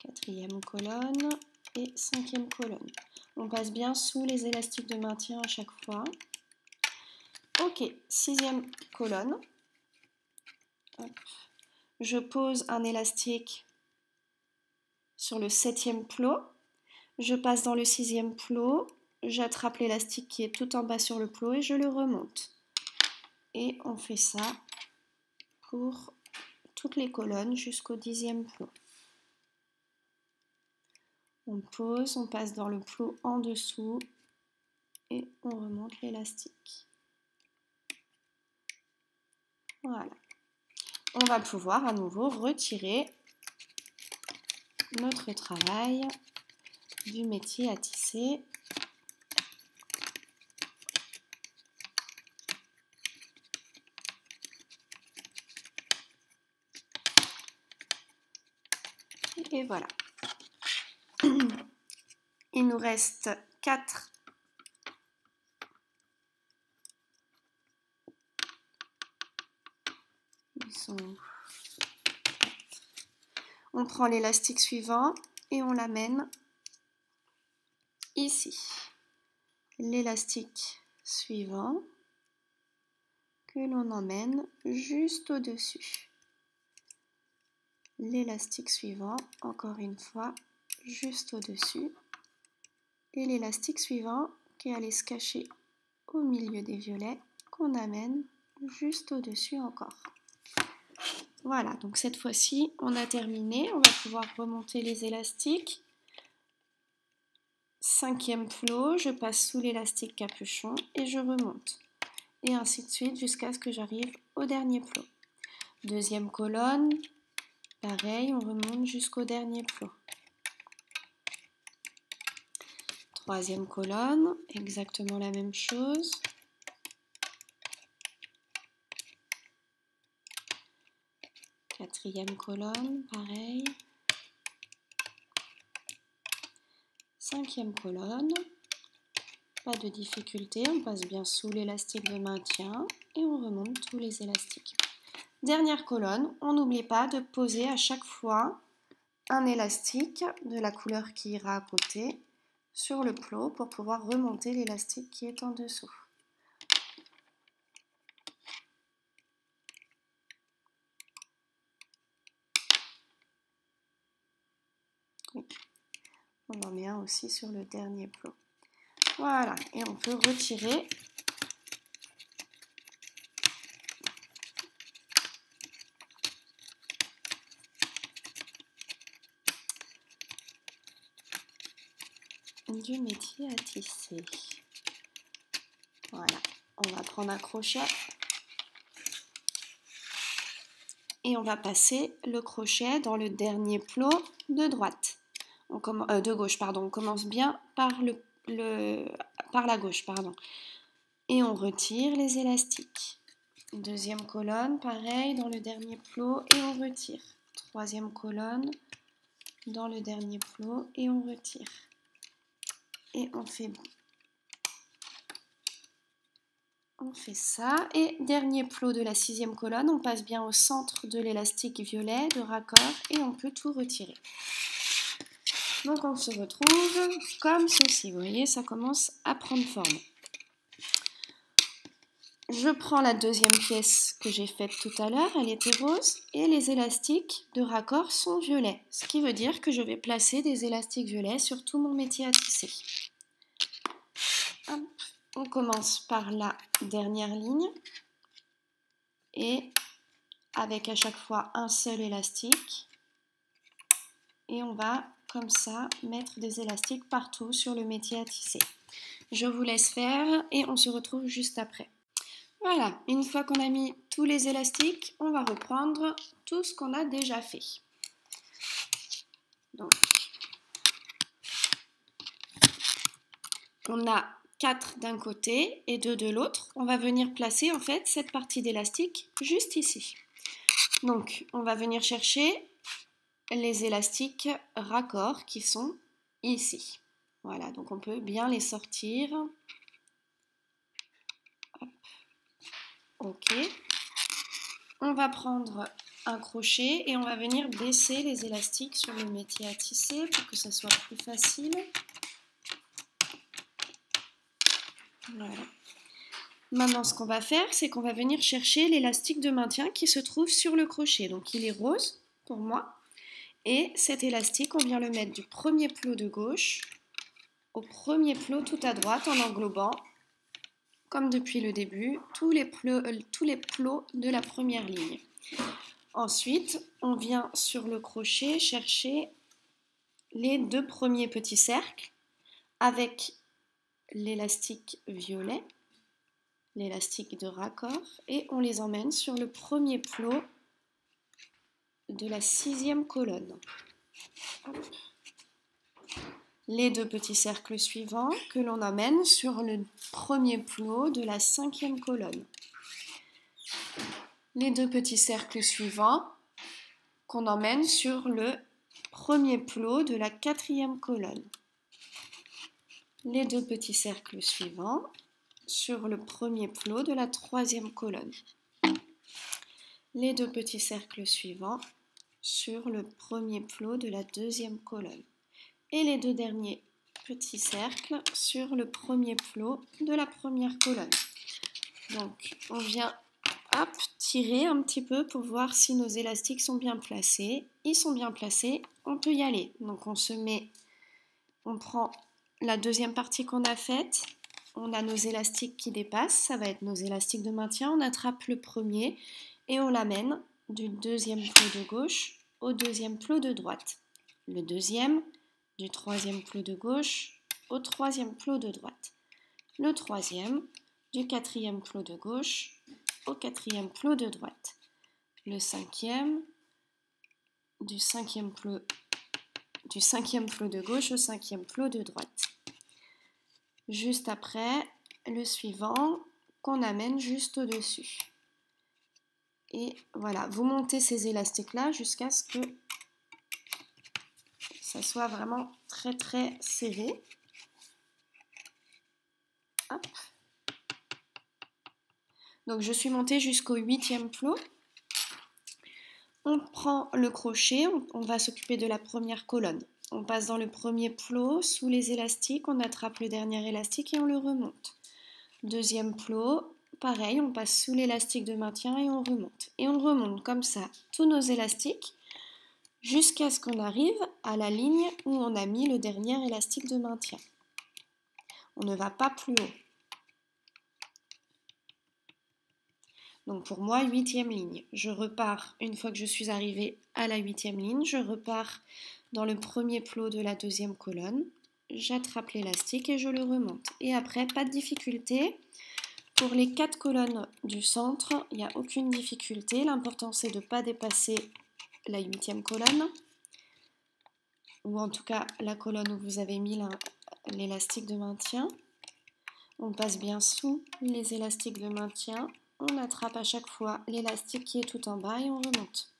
4e colonne et 5e colonne. On passe bien sous les élastiques de maintien à chaque fois. Ok, 6e colonne. Hop. Je pose un élastique sur le 7e plot. Je passe dans le 6e plot. J'attrape l'élastique qui est tout en bas sur le plot et je le remonte. Et on fait ça pour toutes les colonnes jusqu'au 10e plot. On pose, on passe dans le plot en dessous et on remonte l'élastique. Voilà. On va pouvoir à nouveau retirer notre travail du métier à tisser. Et voilà. Il nous reste 4 . On prend l'élastique suivant et on l'amène ici. L'élastique suivant que l'on emmène juste au-dessus. L'élastique suivant, encore une fois, juste au-dessus. Et l'élastique suivant qui est allé se cacher au milieu des violets qu'on amène juste au-dessus encore. Voilà, donc cette fois-ci, on a terminé. On va pouvoir remonter les élastiques. 5e plot, je passe sous l'élastique capuchon et je remonte. Et ainsi de suite jusqu'à ce que j'arrive au dernier plot. 2e colonne, pareil, on remonte jusqu'au dernier plot. 3e colonne, exactement la même chose. 4e colonne, pareil. 5e colonne, pas de difficulté, on passe bien sous l'élastique de maintien et on remonte tous les élastiques. Dernière colonne, on n'oublie pas de poser à chaque fois un élastique de la couleur qui ira à côté sur le plot pour pouvoir remonter l'élastique qui est en dessous. Oui. On en met un aussi sur le dernier plot. Voilà, et on peut retirer du métier à tisser. Voilà, on va prendre un crochet et on va passer le crochet dans le dernier plot de droite. De gauche, pardon. On commence bien par la gauche, pardon. Et on retire les élastiques. 2e colonne, pareil, dans le dernier plot et on retire. 3e colonne, dans le dernier plot et on retire. Et on fait ça. Et dernier plot de la 6e colonne, on passe bien au centre de l'élastique violet de raccord et on peut tout retirer. Donc on se retrouve comme ceci. Vous voyez, ça commence à prendre forme. Je prends la 2e pièce que j'ai faite tout à l'heure, elle était rose, et les élastiques de raccord sont violets. Ce qui veut dire que je vais placer des élastiques violets sur tout mon métier à tisser. Hop. On commence par la dernière ligne, et avec à chaque fois un seul élastique, et on va comme ça mettre des élastiques partout sur le métier à tisser. Je vous laisse faire et on se retrouve juste après. Voilà, une fois qu'on a mis tous les élastiques, on va reprendre tout ce qu'on a déjà fait. Donc, on a 4 d'un côté et 2 de l'autre. On va venir placer en fait cette partie d'élastique juste ici. Donc, on va venir chercher les élastiques raccords qui sont ici. Voilà, donc on peut bien les sortir. Hop. Ok. On va prendre un crochet et on va venir baisser les élastiques sur le métier à tisser pour que ça soit plus facile. Voilà. Maintenant, ce qu'on va faire, c'est qu'on va venir chercher l'élastique de maintien qui se trouve sur le crochet. Donc, il est rose pour moi. Et cet élastique, on vient le mettre du premier plot de gauche au premier plot tout à droite en englobant, comme depuis le début, tous les plots de la première ligne. Ensuite, on vient sur le crochet chercher les 2 premiers petits cercles avec l'élastique violet, l'élastique de raccord, et on les emmène sur le premier plot de la 6e colonne. Hop. Les 2 petits cercles suivants que l'on emmène sur le premier plot de la 5e colonne. Les 2 petits cercles suivants qu'on emmène sur le premier plot de la 4e colonne. Les 2 petits cercles suivants sur le premier plot de la 3e colonne. Les 2 petits cercles suivants sur le premier plot de la 2e colonne. Et les 2 derniers petits cercles sur le premier plot de la première colonne. Donc on vient tirer un petit peu pour voir si nos élastiques sont bien placés. Ils sont bien placés, on peut y aller. Donc on prend la deuxième partie qu'on a faite, on a nos élastiques qui dépassent, ça va être nos élastiques de maintien, on attrape le premier et on l'amène du deuxième plot de gauche au deuxième plot de droite. Le deuxième, du troisième plot de gauche au troisième plot de droite. Le troisième, du quatrième plot de gauche au quatrième plot de droite. Le cinquième, du cinquième plot de gauche au cinquième plot de droite. Juste après, le suivant qu'on amène juste au-dessus. Et voilà, vous montez ces élastiques-là jusqu'à ce que ça soit vraiment très très serré. Hop. Donc je suis montée jusqu'au 8e plot. On prend le crochet, on va s'occuper de la première colonne. On passe dans le premier plot, sous les élastiques, on attrape le dernier élastique et on le remonte. Deuxième plot, pareil, on passe sous l'élastique de maintien et on remonte. Et on remonte comme ça tous nos élastiques jusqu'à ce qu'on arrive à la ligne où on a mis le dernier élastique de maintien. On ne va pas plus haut. Donc pour moi, 8e ligne. Je repars, une fois que je suis arrivée à la 8e ligne, je repars dans le premier plot de la deuxième colonne. J'attrape l'élastique et je le remonte. Et après, pas de difficulté. Pour les 4 colonnes du centre, il n'y a aucune difficulté. L'important, c'est de ne pas dépasser la 8e colonne. Ou en tout cas, la colonne où vous avez mis l'élastique de maintien. On passe bien sous les élastiques de maintien. On attrape à chaque fois l'élastique qui est tout en bas et on remonte.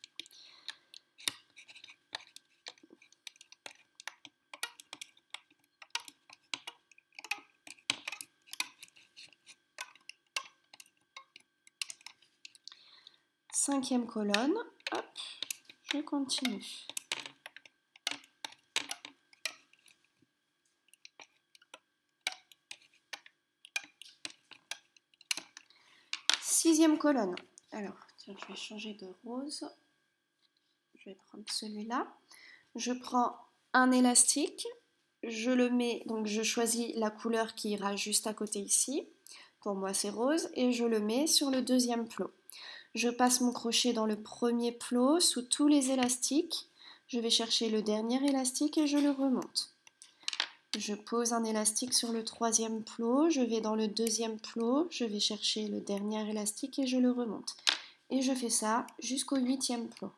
Cinquième colonne, hop, je continue. Sixième colonne. Alors, tiens, je vais changer de rose. Je vais prendre celui-là. Je prends un élastique, je le mets, donc je choisis la couleur qui ira juste à côté ici. Pour moi, c'est rose et je le mets sur le deuxième plot. Je passe mon crochet dans le premier plot sous tous les élastiques. Je vais chercher le dernier élastique et je le remonte. Je pose un élastique sur le troisième plot, je vais dans le deuxième plot, je vais chercher le dernier élastique et je le remonte. Et je fais ça jusqu'au 8e plot.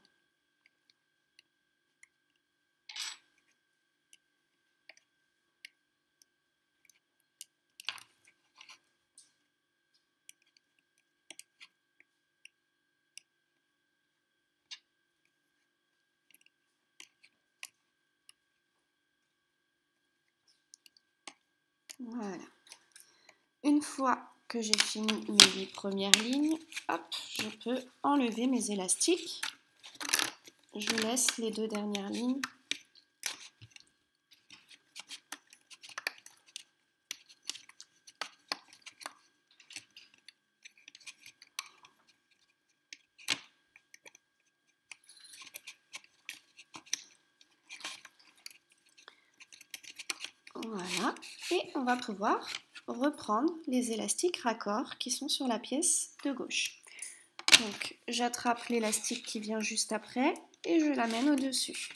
Voilà. Une fois que j'ai fini mes 8 premières lignes, hop, je peux enlever mes élastiques. Je laisse les 2 dernières lignes. Voilà, et on va pouvoir reprendre les élastiques raccords qui sont sur la pièce de gauche. Donc j'attrape l'élastique qui vient juste après et je l'amène au-dessus.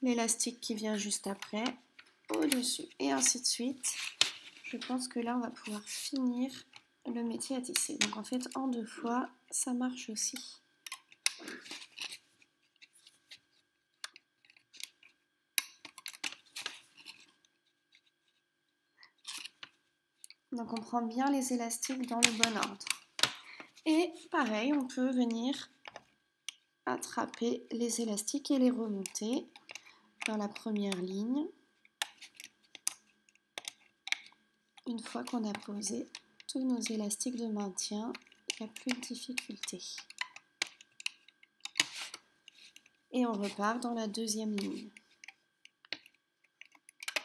L'élastique qui vient juste après, au-dessus, et ainsi de suite. Je pense que là on va pouvoir finir le métier à tisser. Donc en fait en 2 fois, ça marche aussi. Donc on prend bien les élastiques dans le bon ordre. Et pareil, on peut venir attraper les élastiques et les remonter dans la première ligne. Une fois qu'on a posé tous nos élastiques de maintien, il n'y a plus de difficulté. Et on repart dans la deuxième ligne.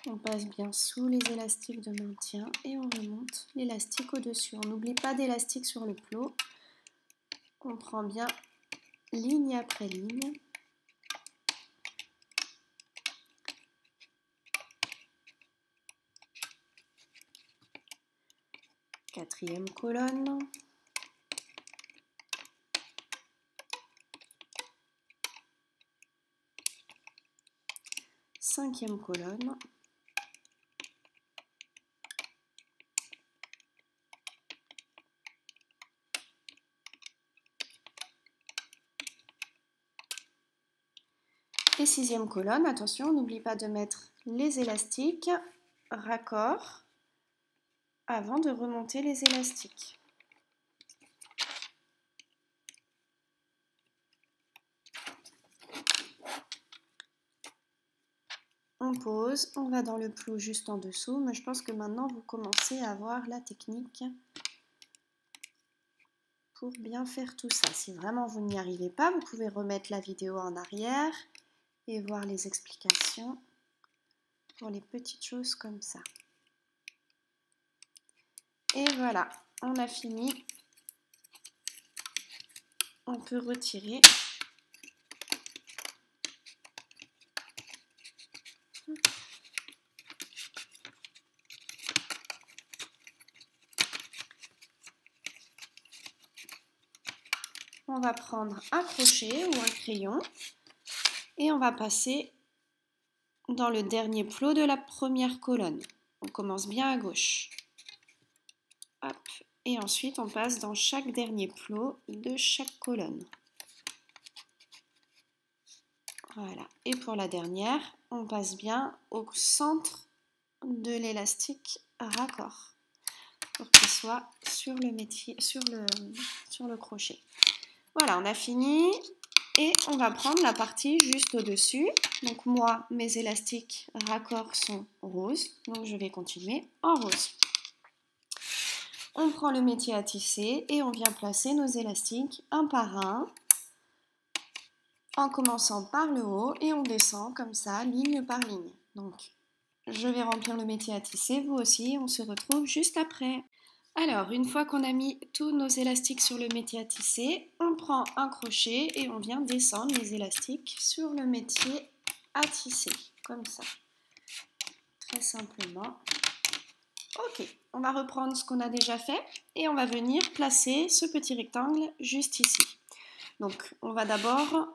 On passe bien sous les élastiques de maintien et on remonte l'élastique au-dessus. On n'oublie pas d'élastique sur le plot. On prend bien ligne après ligne. Quatrième colonne. Cinquième colonne. Et sixième colonne, attention, on n'oublie pas de mettre les élastiques raccords avant de remonter les élastiques. On pose, on va dans le plot juste en dessous, mais je pense que maintenant vous commencez à voir la technique pour bien faire tout ça. Si vraiment vous n'y arrivez pas, vous pouvez remettre la vidéo en arrière et voir les explications pour les petites choses comme ça. Et voilà, on a fini. On peut retirer. On va prendre un crochet ou un crayon et on va passer dans le dernier plot de la première colonne. On commence bien à gauche. Hop. Et ensuite, on passe dans chaque dernier plot de chaque colonne. Voilà. Et pour la dernière, on passe bien au centre de l'élastique raccord pour qu'il soit sur le métier, sur le crochet. Voilà, on a fini et on va prendre la partie juste au-dessus. Donc moi, mes élastiques raccords sont roses, donc je vais continuer en rose. On prend le métier à tisser et on vient placer nos élastiques un par un en commençant par le haut et on descend comme ça, ligne par ligne. Donc, je vais remplir le métier à tisser, vous aussi, on se retrouve juste après. Alors, une fois qu'on a mis tous nos élastiques sur le métier à tisser, on prend un crochet et on vient descendre les élastiques sur le métier à tisser, comme ça, très simplement. Ok, on va reprendre ce qu'on a déjà fait et on va venir placer ce petit rectangle juste ici. Donc, on va d'abord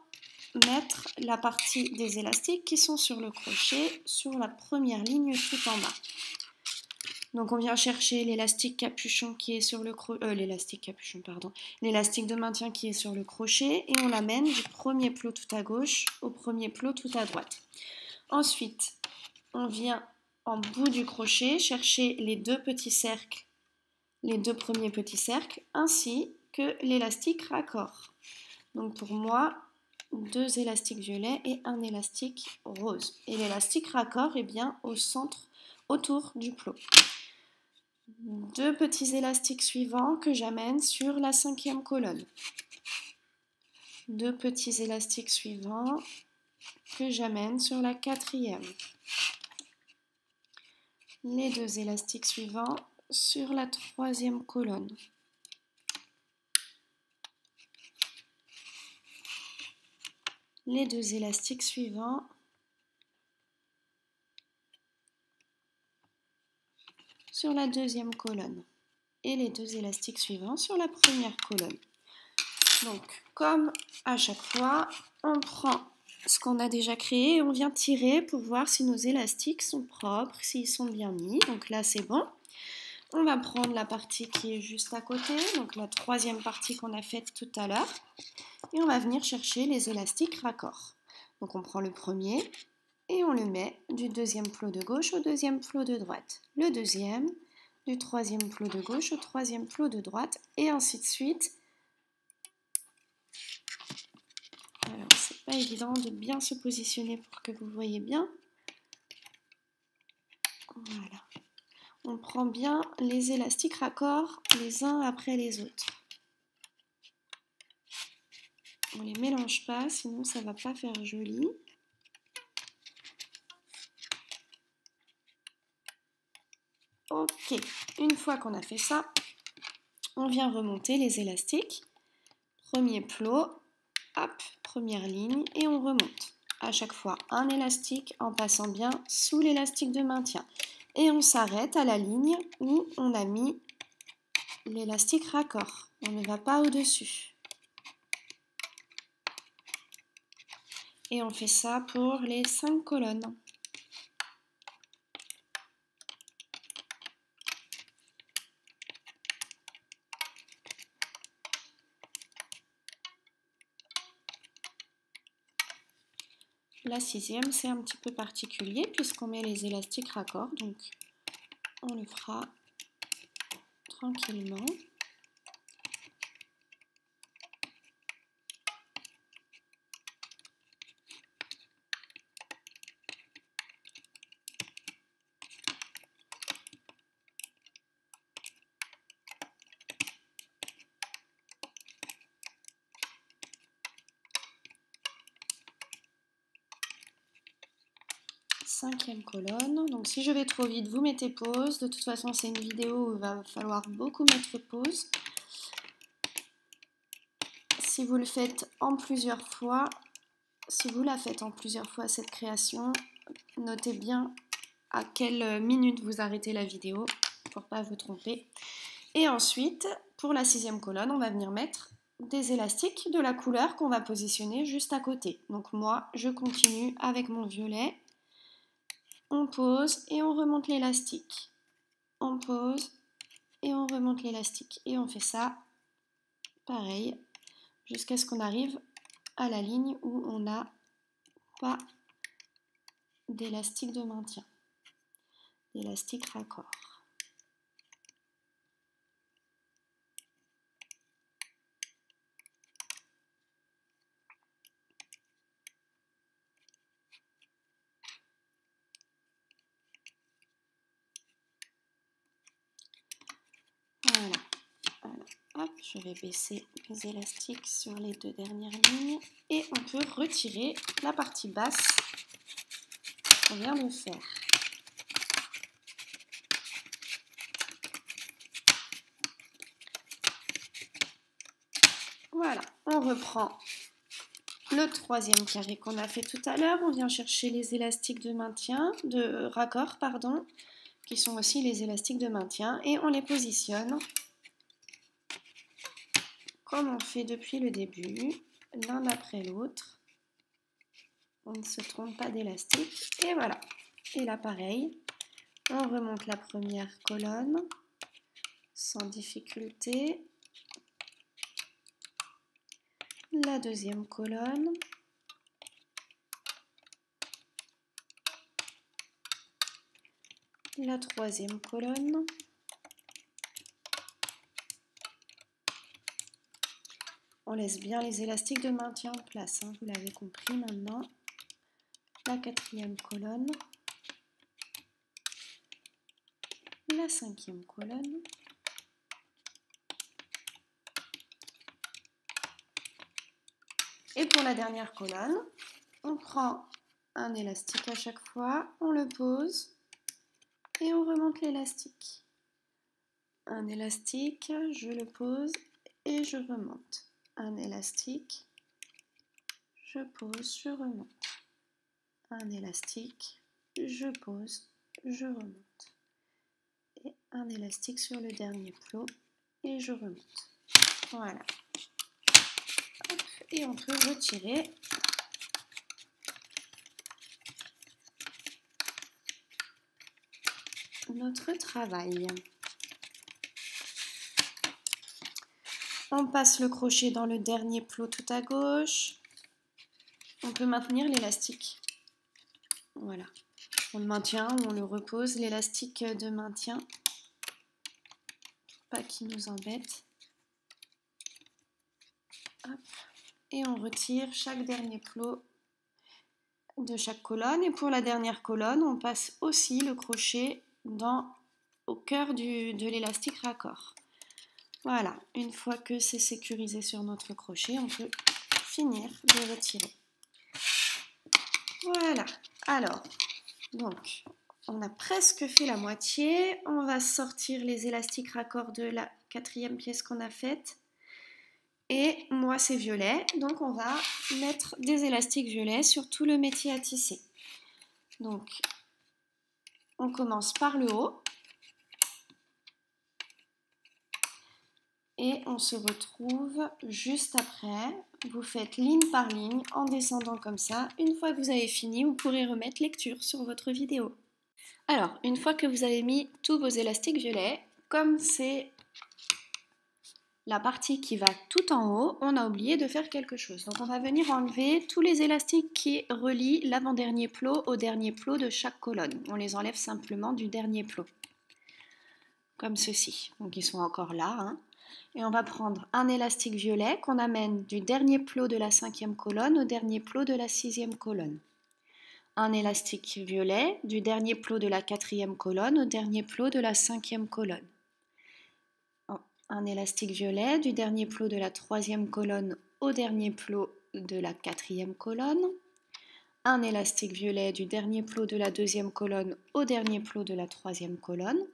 mettre la partie des élastiques qui sont sur le crochet sur la première ligne tout en bas. Donc on vient chercher l'élastique capuchon qui est sur le l'élastique de maintien qui est sur le crochet et on l'amène du premier plot tout à gauche au premier plot tout à droite. Ensuite, on vient en bout du crochet chercher les deux petits cercles, les deux premiers petits cercles, ainsi que l'élastique raccord. Donc pour moi, 2 élastiques violets et un élastique rose. Et l'élastique raccord est bien au centre, autour du plot. 2 petits élastiques suivants que j'amène sur la 5e colonne. 2 petits élastiques suivants que j'amène sur la 4e. Les 2 élastiques suivants sur la 3e colonne. Les 2 élastiques suivants sur la 2e colonne et les 2 élastiques suivants sur la première colonne. Donc, comme à chaque fois, on prend ce qu'on a déjà créé et on vient tirer pour voir si nos élastiques sont propres, s'ils sont bien mis. Donc là, c'est bon. On va prendre la partie qui est juste à côté, donc la 3e partie qu'on a faite tout à l'heure, et on va venir chercher les élastiques raccords. Donc on prend le premier et on le met du 2e plot de gauche au 2e plot de droite. Le deuxième, du 3e plot de gauche au 3e plot de droite, et ainsi de suite. Alors, c'est pas évident de bien se positionner pour que vous voyez bien. Voilà. On prend bien les élastiques raccords les uns après les autres. On les mélange pas, sinon ça va pas faire joli. Ok, une fois qu'on a fait ça, on vient remonter les élastiques. Premier plot, hop, première ligne, et on remonte. À chaque fois, un élastique en passant bien sous l'élastique de maintien. Et on s'arrête à la ligne où on a mis l'élastique raccord. On ne va pas au-dessus. Et on fait ça pour les 5 colonnes. La 6e, c'est un petit peu particulier puisqu'on met les élastiques raccords. Donc, on le fera tranquillement. Cinquième colonne. Donc si je vais trop vite, vous mettez pause. De toute façon, c'est une vidéo où il va falloir beaucoup mettre pause. Si vous le faites en plusieurs fois, si vous la faites en plusieurs fois cette création, notez bien à quelle minute vous arrêtez la vidéo pour ne pas vous tromper. Et ensuite, pour la 6e colonne, on va venir mettre des élastiques de la couleur qu'on va positionner juste à côté. Donc moi, je continue avec mon violet. On pose et on remonte l'élastique. On pose et on remonte l'élastique. Et on fait ça, pareil, jusqu'à ce qu'on arrive à la ligne où on n'a pas d'élastique de maintien, d'élastique raccord. Voilà. Alors, hop, je vais baisser les élastiques sur les 2 dernières lignes et on peut retirer la partie basse qu'on vient de faire. Voilà, on reprend le 3e carré qu'on a fait tout à l'heure. On vient chercher les élastiques de maintien, de raccord, pardon, qui sont aussi les élastiques de maintien, et on les positionne comme on fait depuis le début, l'un après l'autre. On ne se trompe pas d'élastique. Et voilà. Et là, pareil, on remonte la première colonne sans difficulté. La deuxième colonne. La troisième colonne. On laisse bien les élastiques de maintien en place, hein, vous l'avez compris maintenant. La quatrième colonne. La cinquième colonne. Et pour la dernière colonne, on prend un élastique à chaque fois, on le pose et on remonte l'élastique. Un élastique, je le pose et je remonte. Un élastique, je pose, je remonte. Un élastique, je pose, je remonte. Et un élastique sur le dernier plot et je remonte. Voilà. Hop, et on peut retirer notre travail. On passe le crochet dans le dernier plot tout à gauche. On peut maintenir l'élastique. Voilà. On le maintient ou on le repose. L'élastique de maintien, pas qu'il nous embête. Hop. Et on retire chaque dernier plot de chaque colonne. Et pour la dernière colonne, on passe aussi le crochet au cœur de l'élastique raccord. Voilà, une fois que c'est sécurisé sur notre crochet, on peut finir de retirer. Voilà, alors, donc, on a presque fait la moitié. On va sortir les élastiques raccords de la quatrième pièce qu'on a faite. Et moi, c'est violet, donc on va mettre des élastiques violets sur tout le métier à tisser. Donc, on commence par le haut. Et on se retrouve juste après. Vous faites ligne par ligne en descendant comme ça. Une fois que vous avez fini, vous pourrez remettre lecture sur votre vidéo. Alors, une fois que vous avez mis tous vos élastiques violets, comme c'est la partie qui va tout en haut, on a oublié de faire quelque chose. Donc on va venir enlever tous les élastiques qui relient l'avant-dernier plot au dernier plot de chaque colonne. On les enlève simplement du dernier plot. Comme ceci. Donc ils sont encore là, hein. Et on va prendre un élastique violet qu'on amène du dernier plot de la cinquième colonne au dernier plot de la sixième colonne. Un élastique violet du dernier plot de la quatrième colonne au dernier plot de la cinquième colonne. Un élastique violet du dernier plot de la troisième colonne au dernier plot de la quatrième colonne. Un élastique violet du dernier plot de la deuxième colonne au dernier plot de la troisième colonne.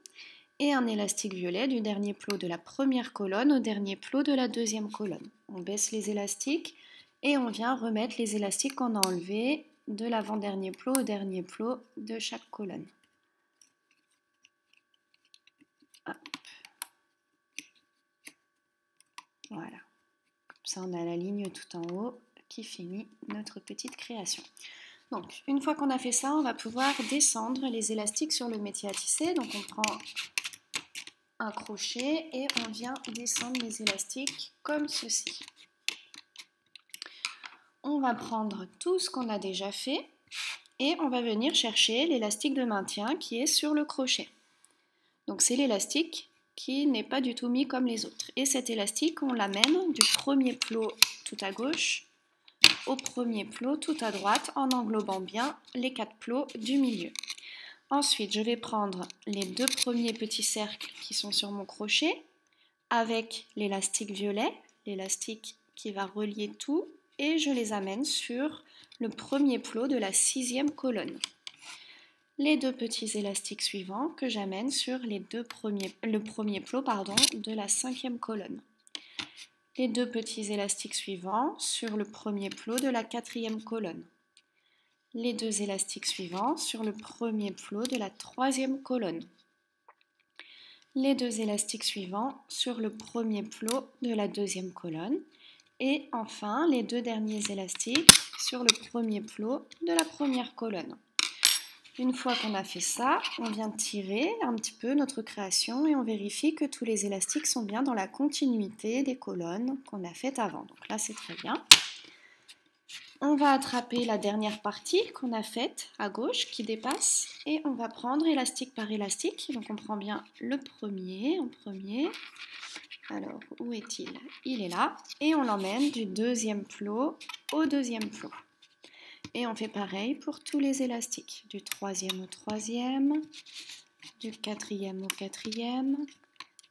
Et un élastique violet du dernier plot de la première colonne au dernier plot de la deuxième colonne. On baisse les élastiques et on vient remettre les élastiques qu'on a enlevés de l'avant-dernier plot au dernier plot de chaque colonne. Hop. Voilà. Comme ça, on a la ligne tout en haut qui finit notre petite création. Donc, une fois qu'on a fait ça, on va pouvoir descendre les élastiques sur le métier à tisser. Donc, on prend un crochet et on vient descendre les élastiques comme ceci. On va prendre tout ce qu'on a déjà fait et on va venir chercher l'élastique de maintien qui est sur le crochet. Donc c'est l'élastique qui n'est pas du tout mis comme les autres. Et cet élastique, on l'amène du premier plot tout à gauche au premier plot tout à droite en englobant bien les 4 plots du milieu. Ensuite, je vais prendre les 2 premiers petits cercles qui sont sur mon crochet avec l'élastique violet, l'élastique qui va relier tout, et je les amène sur le premier plot de la sixième colonne. Les 2 petits élastiques suivants que j'amène sur le premier plot de la cinquième colonne. Les 2 petits élastiques suivants sur le premier plot de la quatrième colonne. Les 2 élastiques suivants sur le premier plot de la troisième colonne. Les 2 élastiques suivants sur le premier plot de la deuxième colonne. Et enfin, les 2 derniers élastiques sur le premier plot de la première colonne. Une fois qu'on a fait ça, on vient tirer un petit peu notre création et on vérifie que tous les élastiques sont bien dans la continuité des colonnes qu'on a faites avant. Donc là, c'est très bien. On va attraper la dernière partie qu'on a faite à gauche qui dépasse et on va prendre élastique par élastique. Donc on prend bien le premier en premier. Alors, où est-il? Il est là. Et on l'emmène du deuxième plot au deuxième plot. Et on fait pareil pour tous les élastiques. Du troisième au troisième, du quatrième au quatrième,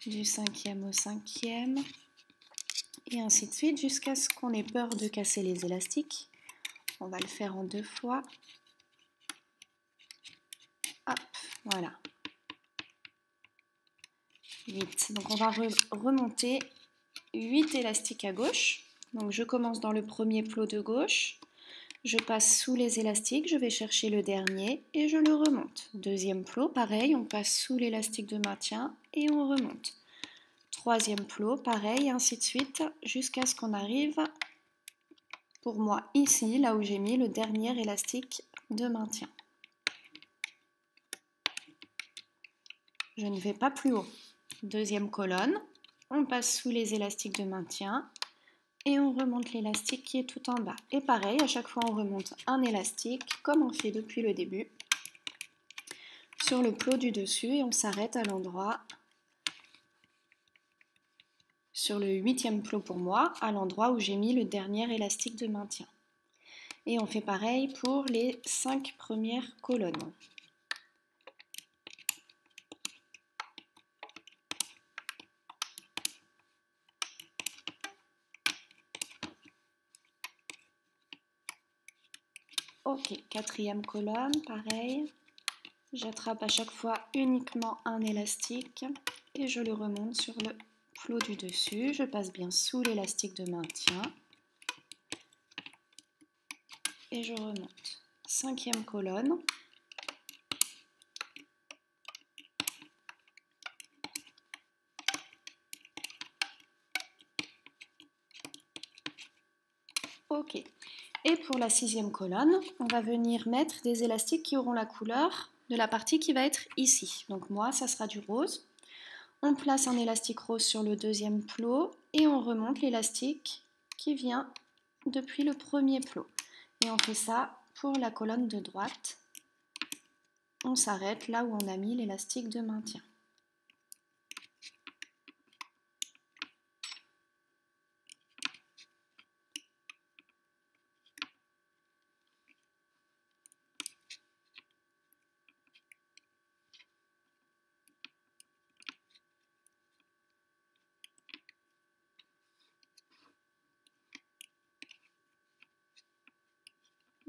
du cinquième au cinquième, et ainsi de suite jusqu'à ce qu'on ait peur de casser les élastiques. On va le faire en 2 fois. Hop, voilà. 8. Donc on va remonter 8 élastiques à gauche. Donc je commence dans le premier plot de gauche. Je passe sous les élastiques, je vais chercher le dernier et je le remonte. Deuxième plot, pareil, on passe sous l'élastique de maintien et on remonte. Troisième plot, pareil, ainsi de suite, jusqu'à ce qu'on arrive, pour moi, ici, là où j'ai mis le dernier élastique de maintien. Je ne vais pas plus haut. Deuxième colonne, on passe sous les élastiques de maintien et on remonte l'élastique qui est tout en bas. Et pareil, à chaque fois on remonte un élastique, comme on fait depuis le début, sur le plot du dessus et on s'arrête à l'endroit, sur le 8e plot pour moi, à l'endroit où j'ai mis le dernier élastique de maintien. Et on fait pareil pour les 5 premières colonnes. Ok, 4e colonne, pareil. J'attrape à chaque fois uniquement un élastique et je le remonte sur le plot du dessus. Je passe bien sous l'élastique de maintien et je remonte. 5e colonne. Ok. Et pour la 6e colonne, on va venir mettre des élastiques qui auront la couleur de la partie qui va être ici. Donc moi, ça sera du rose. On place un élastique rose sur le 2e plot et on remonte l'élastique qui vient depuis le premier plot. Et on fait ça pour la colonne de droite. On s'arrête là où on a mis l'élastique de maintien.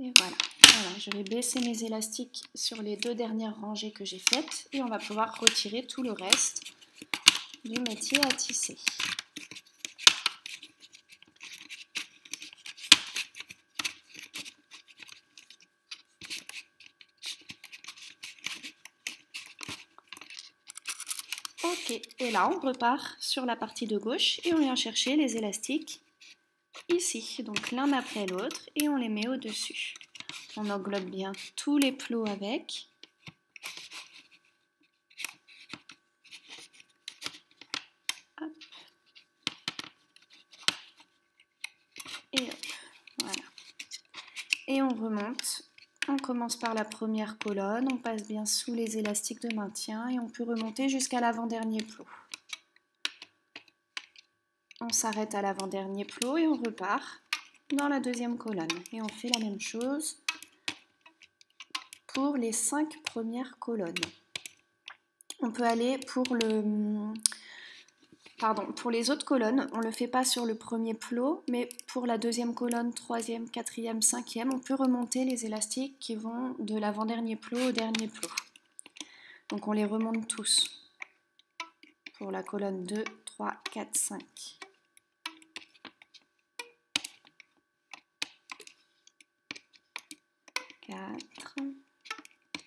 Et voilà. Voilà, je vais baisser mes élastiques sur les 2 dernières rangées que j'ai faites et on va pouvoir retirer tout le reste du métier à tisser. Ok, et là on repart sur la partie de gauche et on vient chercher les élastiques ici, donc l'un après l'autre et on les met au-dessus. On englobe bien tous les plots avec. Hop. Et hop, voilà. Et on remonte. On commence par la première colonne, on passe bien sous les élastiques de maintien et on peut remonter jusqu'à l'avant-dernier plot. On s'arrête à l'avant-dernier plot et on repart dans la 2e colonne. Et on fait la même chose pour les 5 premières colonnes. On peut aller pour les autres colonnes, on ne le fait pas sur le premier plot, mais pour la 2e colonne, 3e, 4e, 5e, on peut remonter les élastiques qui vont de l'avant-dernier plot au dernier plot. Donc on les remonte tous pour la colonne 2, 3, 4, 5.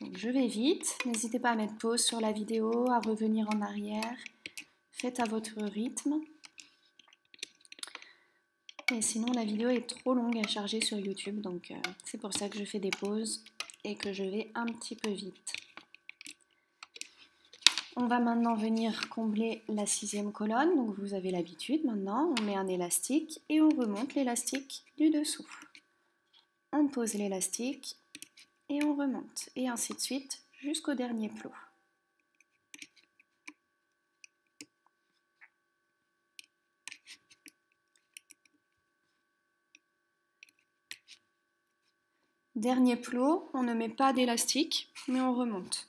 Donc je vais vite, n'hésitez pas à mettre pause sur la vidéo, à revenir en arrière, faites à votre rythme. Et sinon la vidéo est trop longue à charger sur YouTube, donc c'est pour ça que je fais des pauses et que je vais un petit peu vite. On va maintenant venir combler la 6e colonne, donc vous avez l'habitude maintenant, on met un élastique et on remonte l'élastique du dessous. On pose l'élastique et on remonte, et ainsi de suite jusqu'au dernier plot. Dernier plot, on ne met pas d'élastique, mais on remonte.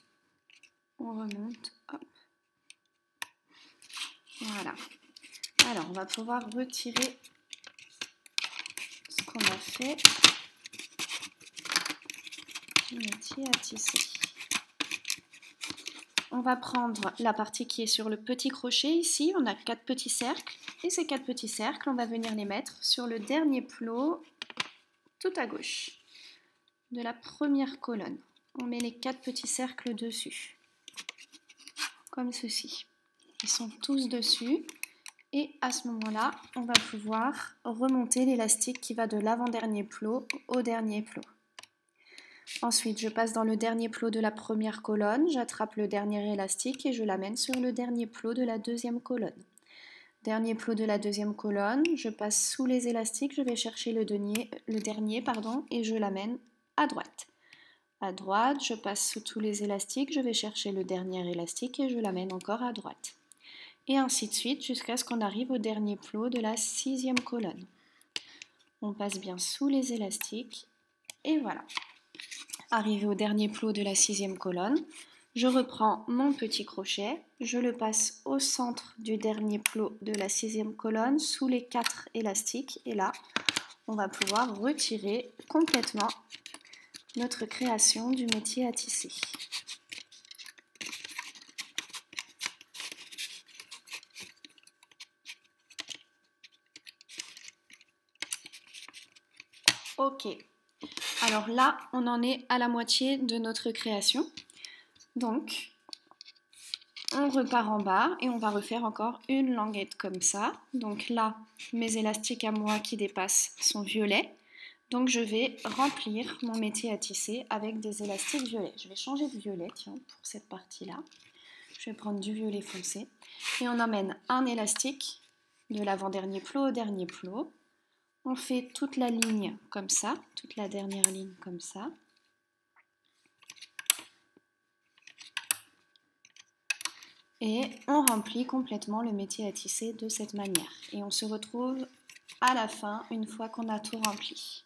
On remonte, hop. Voilà. Alors, on va pouvoir retirer ce qu'on a fait du métier à tisser. On va prendre la partie qui est sur le petit crochet ici, on a 4 petits cercles, et ces 4 petits cercles, on va venir les mettre sur le dernier plot tout à gauche de la première colonne. On met les 4 petits cercles dessus, comme ceci. Ils sont tous dessus. Et à ce moment-là, on va pouvoir remonter l'élastique qui va de l'avant-dernier plot au dernier plot. Ensuite, je passe dans le dernier plot de la première colonne, j'attrape le dernier élastique et je l'amène sur le dernier plot de la deuxième colonne. Dernier plot de la deuxième colonne, je passe sous les élastiques, je vais chercher le dernier, et je l'amène à droite. À droite, je passe sous tous les élastiques, je vais chercher le dernier élastique et je l'amène encore à droite. Et ainsi de suite jusqu'à ce qu'on arrive au dernier plot de la 6e colonne. On passe bien sous les élastiques et voilà. Arrivé au dernier plot de la 6e colonne, je reprends mon petit crochet, je le passe au centre du dernier plot de la 6e colonne sous les 4 élastiques et là, on va pouvoir retirer complètement notre création du métier à tisser. Ok, alors là, on en est à la moitié de notre création. Donc, on repart en bas et on va refaire encore une languette comme ça. Donc là, mes élastiques à moi qui dépassent sont violets. Donc je vais remplir mon métier à tisser avec des élastiques violets. Je vais changer de violet, tiens, pour cette partie-là. Je vais prendre du violet foncé. Et on emmène un élastique de l'avant-dernier plot au dernier plot. On fait toute la ligne comme ça, toute la dernière ligne comme ça. Et on remplit complètement le métier à tisser de cette manière. Et on se retrouve à la fin, une fois qu'on a tout rempli.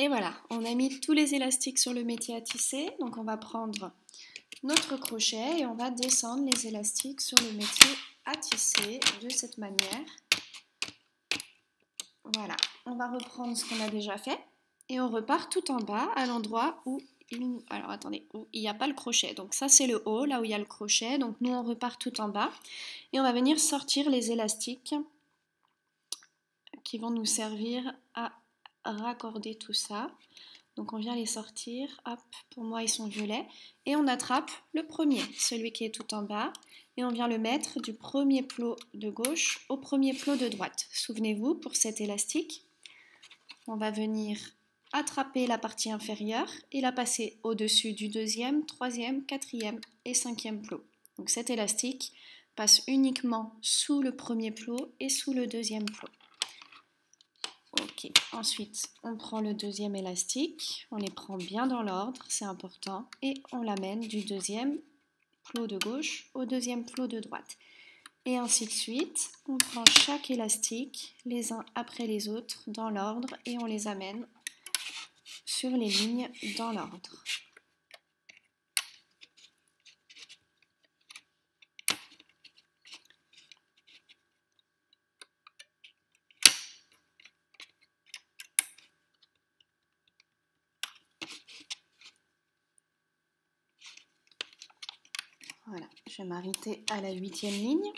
Et voilà, on a mis tous les élastiques sur le métier à tisser. Donc on va prendre notre crochet et on va descendre les élastiques sur le métier à tisser de cette manière. Voilà, on va reprendre ce qu'on a déjà fait et on repart tout en bas à l'endroit où alors attendez, où il n'y a pas le crochet. Donc ça c'est le haut, là où il y a le crochet. Donc nous on repart tout en bas et on va venir sortir les élastiques qui vont nous servir à raccorder tout ça. Donc on vient les sortir, hop, pour moi ils sont violets, et on attrape le premier, celui qui est tout en bas, et on vient le mettre du premier plot de gauche au premier plot de droite. Souvenez-vous, pour cet élastique, on va venir attraper la partie inférieure et la passer au-dessus du deuxième, troisième, quatrième et cinquième plot. Donc cet élastique passe uniquement sous le premier plot et sous le deuxième plot. Ok, ensuite on prend le deuxième élastique, on les prend bien dans l'ordre, c'est important, et on l'amène du deuxième plot de gauche au deuxième plot de droite. Et ainsi de suite, on prend chaque élastique les uns après les autres dans l'ordre et on les amène sur les lignes dans l'ordre. Voilà, je vais m'arrêter à la 8e ligne.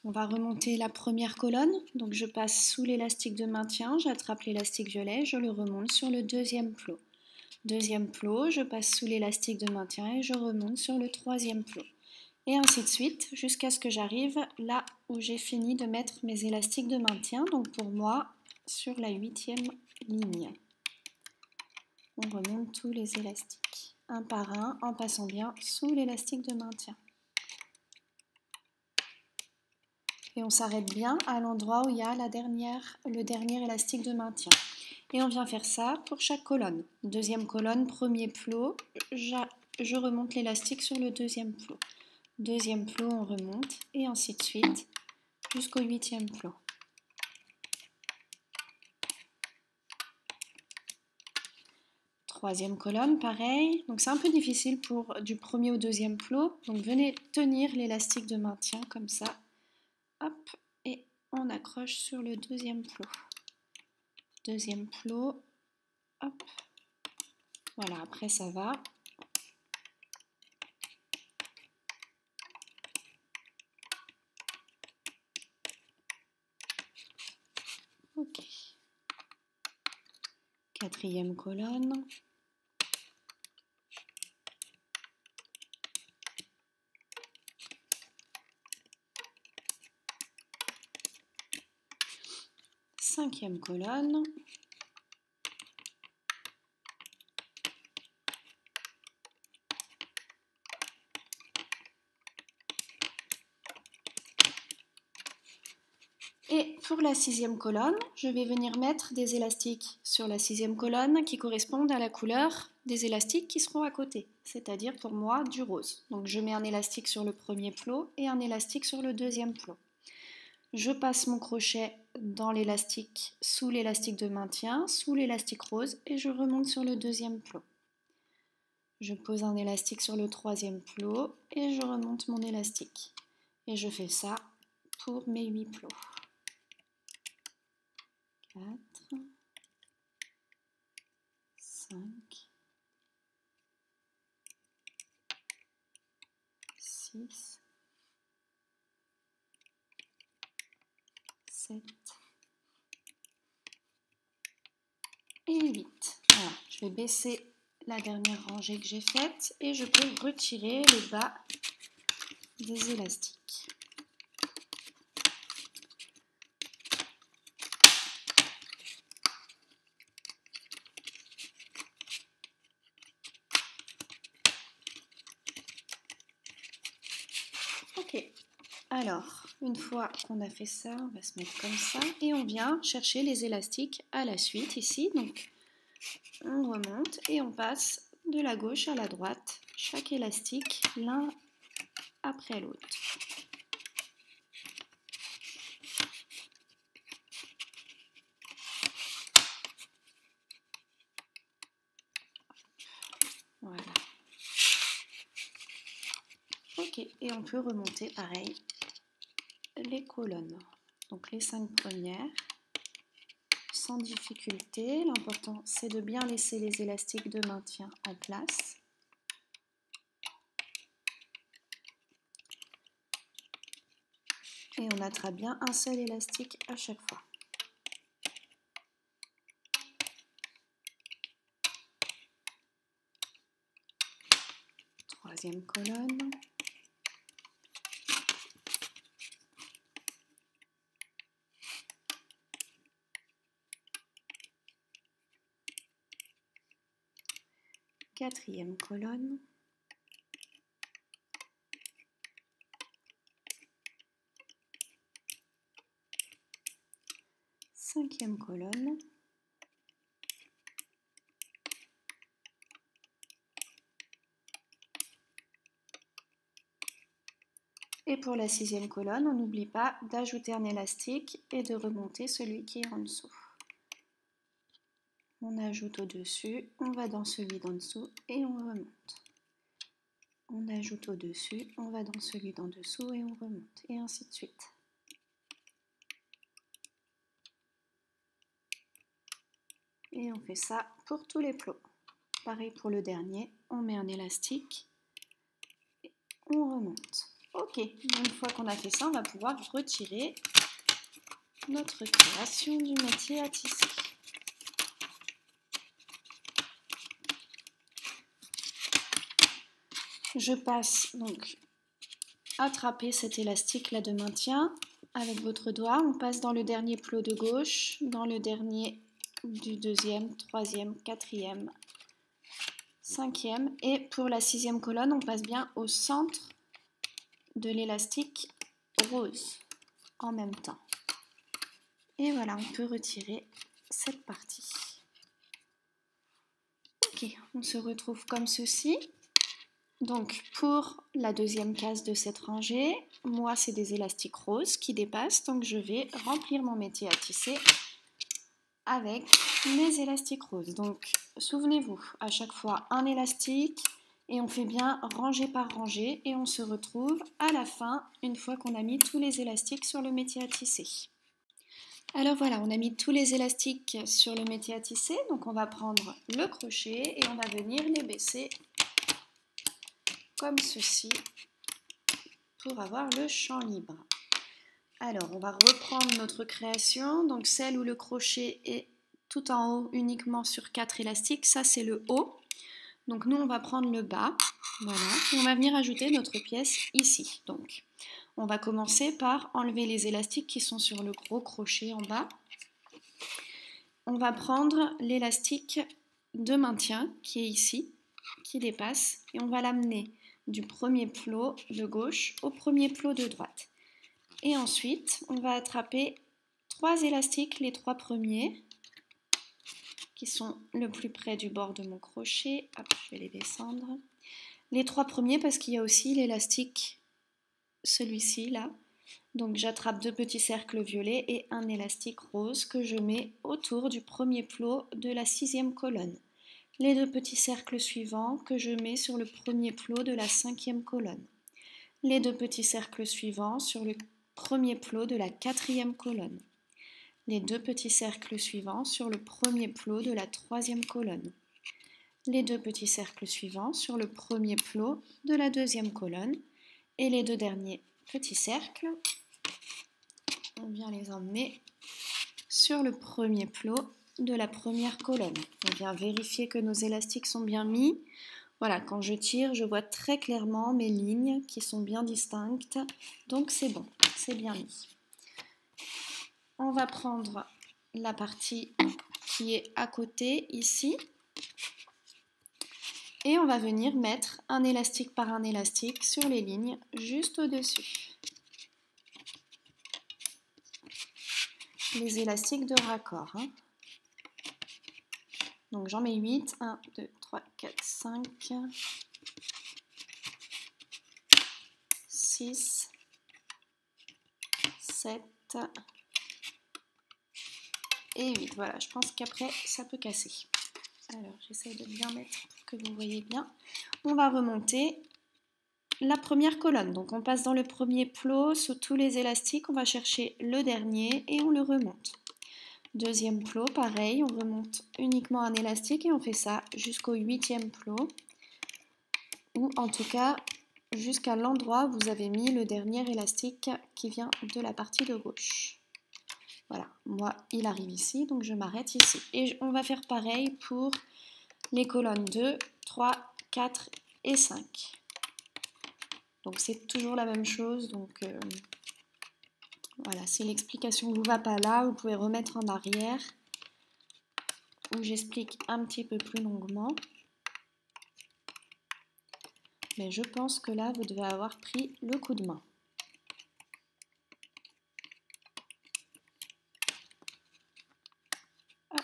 On va remonter la première colonne, donc je passe sous l'élastique de maintien, j'attrape l'élastique violet, je le remonte sur le deuxième plot. Deuxième plot, je passe sous l'élastique de maintien et je remonte sur le troisième plot. Et ainsi de suite, jusqu'à ce que j'arrive là où j'ai fini de mettre mes élastiques de maintien. Donc pour moi, sur la 8e ligne. On remonte tous les élastiques, un par un, en passant bien sous l'élastique de maintien. Et on s'arrête bien à l'endroit où il y a le dernier élastique de maintien. Et on vient faire ça pour chaque colonne. Deuxième colonne, premier plot, je remonte l'élastique sur le deuxième plot. Deuxième plot, on remonte, et ainsi de suite, jusqu'au 8e plot. Troisième colonne, pareil. Donc c'est un peu difficile pour du premier au deuxième plot. Donc venez tenir l'élastique de maintien comme ça. Hop, et on accroche sur le deuxième plot. Deuxième plot, hop. Voilà, après ça va. Ok. Quatrième colonne. Cinquième colonne. Et pour la sixième colonne, je vais venir mettre des élastiques sur la sixième colonne qui correspondent à la couleur des élastiques qui seront à côté, c'est-à-dire pour moi du rose. Donc je mets un élastique sur le premier plot et un élastique sur le deuxième plot. Je passe mon crochet dans l'élastique, sous l'élastique de maintien, sous l'élastique rose et je remonte sur le deuxième plot. Je pose un élastique sur le troisième plot et je remonte mon élastique. Et je fais ça pour mes 8 plots. 4, 5, 6, 7 et 8. Voilà, je vais baisser la dernière rangée que j'ai faite et je peux retirer le bas des élastiques. Ok, alors une fois qu'on a fait ça, on va se mettre comme ça et on vient chercher les élastiques à la suite ici. Donc on remonte et on passe de la gauche à la droite, chaque élastique l'un après l'autre. Voilà. Ok, et on peut remonter pareil les colonnes. Donc les 5 premières, sans difficulté. L'important c'est de bien laisser les élastiques de maintien en place. Et on attrape bien un seul élastique à chaque fois. Troisième colonne. Quatrième colonne. Cinquième colonne. Et pour la sixième colonne, on n'oublie pas d'ajouter un élastique et de remonter celui qui est en dessous. On ajoute au-dessus, on va dans celui d'en dessous et on remonte. On ajoute au-dessus, on va dans celui d'en dessous et on remonte. Et ainsi de suite. Et on fait ça pour tous les plots. Pareil pour le dernier, on met un élastique et on remonte. Ok, une fois qu'on a fait ça, on va pouvoir retirer notre création du métier à tisser. Je passe donc attrapez cet élastique là de maintien avec votre doigt. On passe dans le dernier plot de gauche, dans le dernier du deuxième, troisième, quatrième, cinquième. Et pour la sixième colonne, on passe bien au centre de l'élastique rose en même temps. Et voilà, on peut retirer cette partie. Ok, on se retrouve comme ceci. Donc pour la deuxième case de cette rangée, moi c'est des élastiques roses qui dépassent, donc je vais remplir mon métier à tisser avec mes élastiques roses. Donc souvenez-vous, à chaque fois un élastique et on fait bien rangée par rangée et on se retrouve à la fin une fois qu'on a mis tous les élastiques sur le métier à tisser. Alors voilà, on a mis tous les élastiques sur le métier à tisser, donc on va prendre le crochet et on va venir les baisser comme ceci pour avoir le champ libre. Alors on va reprendre notre création, donc celle où le crochet est tout en haut uniquement sur 4 élastiques, ça c'est le haut. Donc nous on va prendre le bas, voilà, et on va venir ajouter notre pièce ici. Donc on va commencer par enlever les élastiques qui sont sur le gros crochet en bas. On va prendre l'élastique de maintien qui est ici, qui dépasse, et on va l'amener du premier plot de gauche au premier plot de droite. Et ensuite, on va attraper 3 élastiques, les 3 premiers, qui sont le plus près du bord de mon crochet. Hop, je vais les descendre. Les 3 premiers parce qu'il y a aussi l'élastique, celui-ci là. Donc j'attrape 2 petits cercles violets et un élastique rose que je mets autour du premier plot de la 6e colonne. Les 2 petits cercles suivants que je mets sur le premier plot de la 5e colonne. Les 2 petits cercles suivants sur le premier plot de la 4e colonne. Les 2 petits cercles suivants sur le premier plot de la 3e colonne. Les 2 petits cercles suivants sur le premier plot de la 2e colonne. Et les 2 derniers petits cercles, on vient les emmener sur le premier plot de la première colonne. On vient vérifier que nos élastiques sont bien mis. Voilà, quand je tire, je vois très clairement mes lignes qui sont bien distinctes. Donc c'est bon, c'est bien mis. On va prendre la partie qui est à côté ici. Et on va venir mettre un élastique par un élastique sur les lignes juste au-dessus. Les élastiques de raccord. Donc j'en mets 8. 1, 2, 3, 4, 5, 6, 7 et 8. Voilà, je pense qu'après ça peut casser. Alors j'essaye de bien mettre pour que vous voyez bien. On va remonter la première colonne. Donc on passe dans le premier plot sous tous les élastiques. On va chercher le dernier et on le remonte. Deuxième plot, pareil, on remonte uniquement un élastique et on fait ça jusqu'au 8e plot, ou en tout cas jusqu'à l'endroit où vous avez mis le dernier élastique qui vient de la partie de gauche. Voilà, moi il arrive ici, donc je m'arrête ici. Et on va faire pareil pour les colonnes 2, 3, 4 et 5. Donc c'est toujours la même chose, donc voilà, si l'explication ne vous va pas là, vous pouvez remettre en arrière où j'explique un petit peu plus longuement. Mais je pense que là, vous devez avoir pris le coup de main. Hop,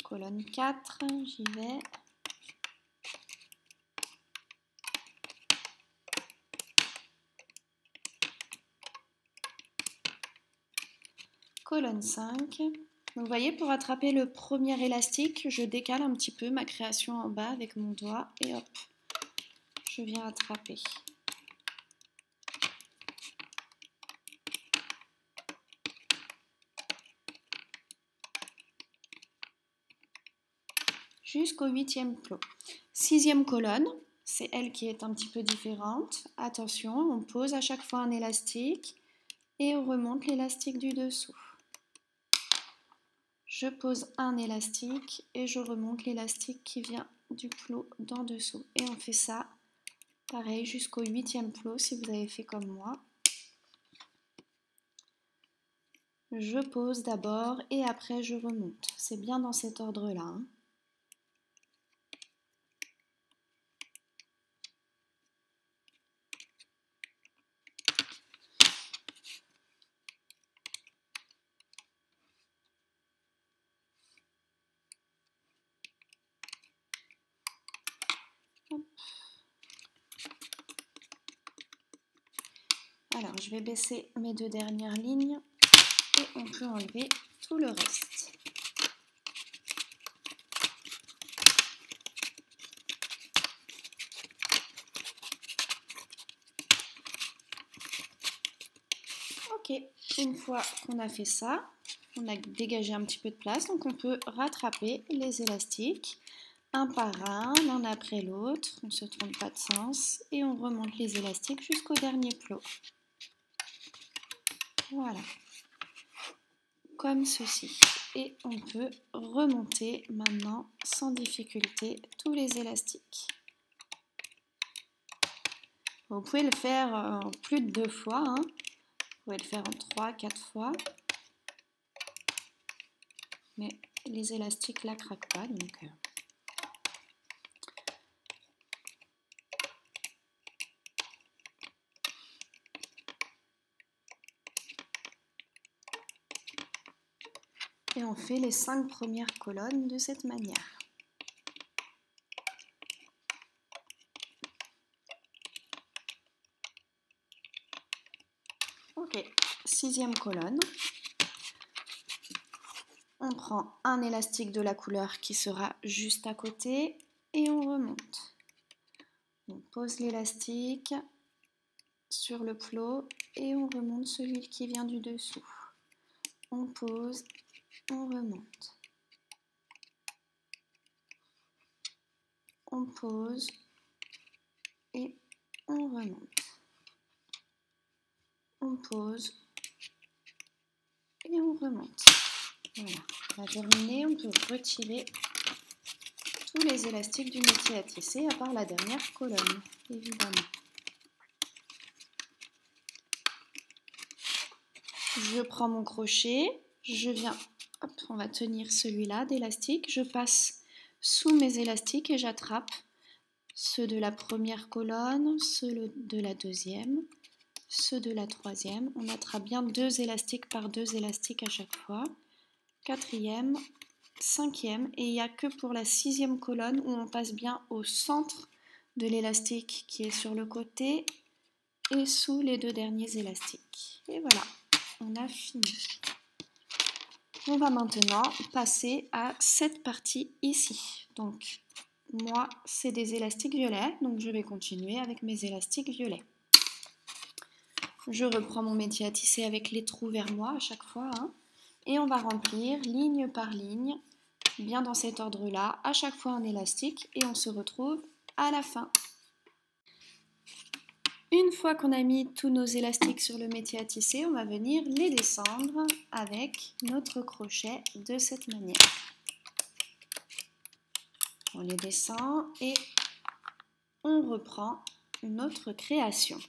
colonne 4, j'y vais. Colonne 5. Vous voyez, pour attraper le premier élastique, je décale un petit peu ma création en bas avec mon doigt et hop, je viens attraper. Jusqu'au 8e plot. 6e colonne, c'est elle qui est un petit peu différente. Attention, on pose à chaque fois un élastique et on remonte l'élastique du dessous. Je pose un élastique et je remonte l'élastique qui vient du plot d'en dessous. Et on fait ça Pareil jusqu'au 8e plot si vous avez fait comme moi. Je pose d'abord et après je remonte. C'est bien dans cet ordre-là, hein. Alors, je vais baisser mes 2 dernières lignes et on peut enlever tout le reste. Ok, une fois qu'on a fait ça, on a dégagé un petit peu de place, donc on peut rattraper les élastiques un par un, l'un après l'autre, on ne se trompe pas de sens et on remonte les élastiques jusqu'au dernier plot. Voilà, comme ceci. Et on peut remonter maintenant sans difficulté tous les élastiques. Vous pouvez le faire en plus de 2 fois, hein. Vous pouvez le faire en 3-4 fois. Mais les élastiques là craquent pas, donc... Et on fait les 5 premières colonnes de cette manière. Ok, 6e colonne. On prend un élastique de la couleur qui sera juste à côté et on remonte. On pose l'élastique sur le plot et on remonte celui qui vient du dessous. On pose, on remonte. On pose et on remonte. On pose et on remonte. Voilà, on a terminé, on peut retirer tous les élastiques du métier à tisser, à part la dernière colonne, évidemment. Je prends mon crochet, je viens, hop, on va tenir celui-là d'élastique, je passe sous mes élastiques et j'attrape ceux de la première colonne, ceux de la deuxième, ceux de la troisième. On attrape bien 2 élastiques par 2 élastiques à chaque fois. 4e, 5e, et il n'y a que pour la 6e colonne où on passe bien au centre de l'élastique qui est sur le côté et sous les 2 derniers élastiques. Et voilà, on a fini. On va maintenant passer à cette partie ici. Donc, moi, c'est des élastiques violets, donc je vais continuer avec mes élastiques violets. Je reprends mon métier à tisser avec les trous vers moi à chaque fois, hein, et on va remplir ligne par ligne, bien dans cet ordre-là, à chaque fois un élastique, et on se retrouve à la fin. Une fois qu'on a mis tous nos élastiques sur le métier à tisser, on va venir les descendre avec notre crochet de cette manière. On les descend et on reprend notre création.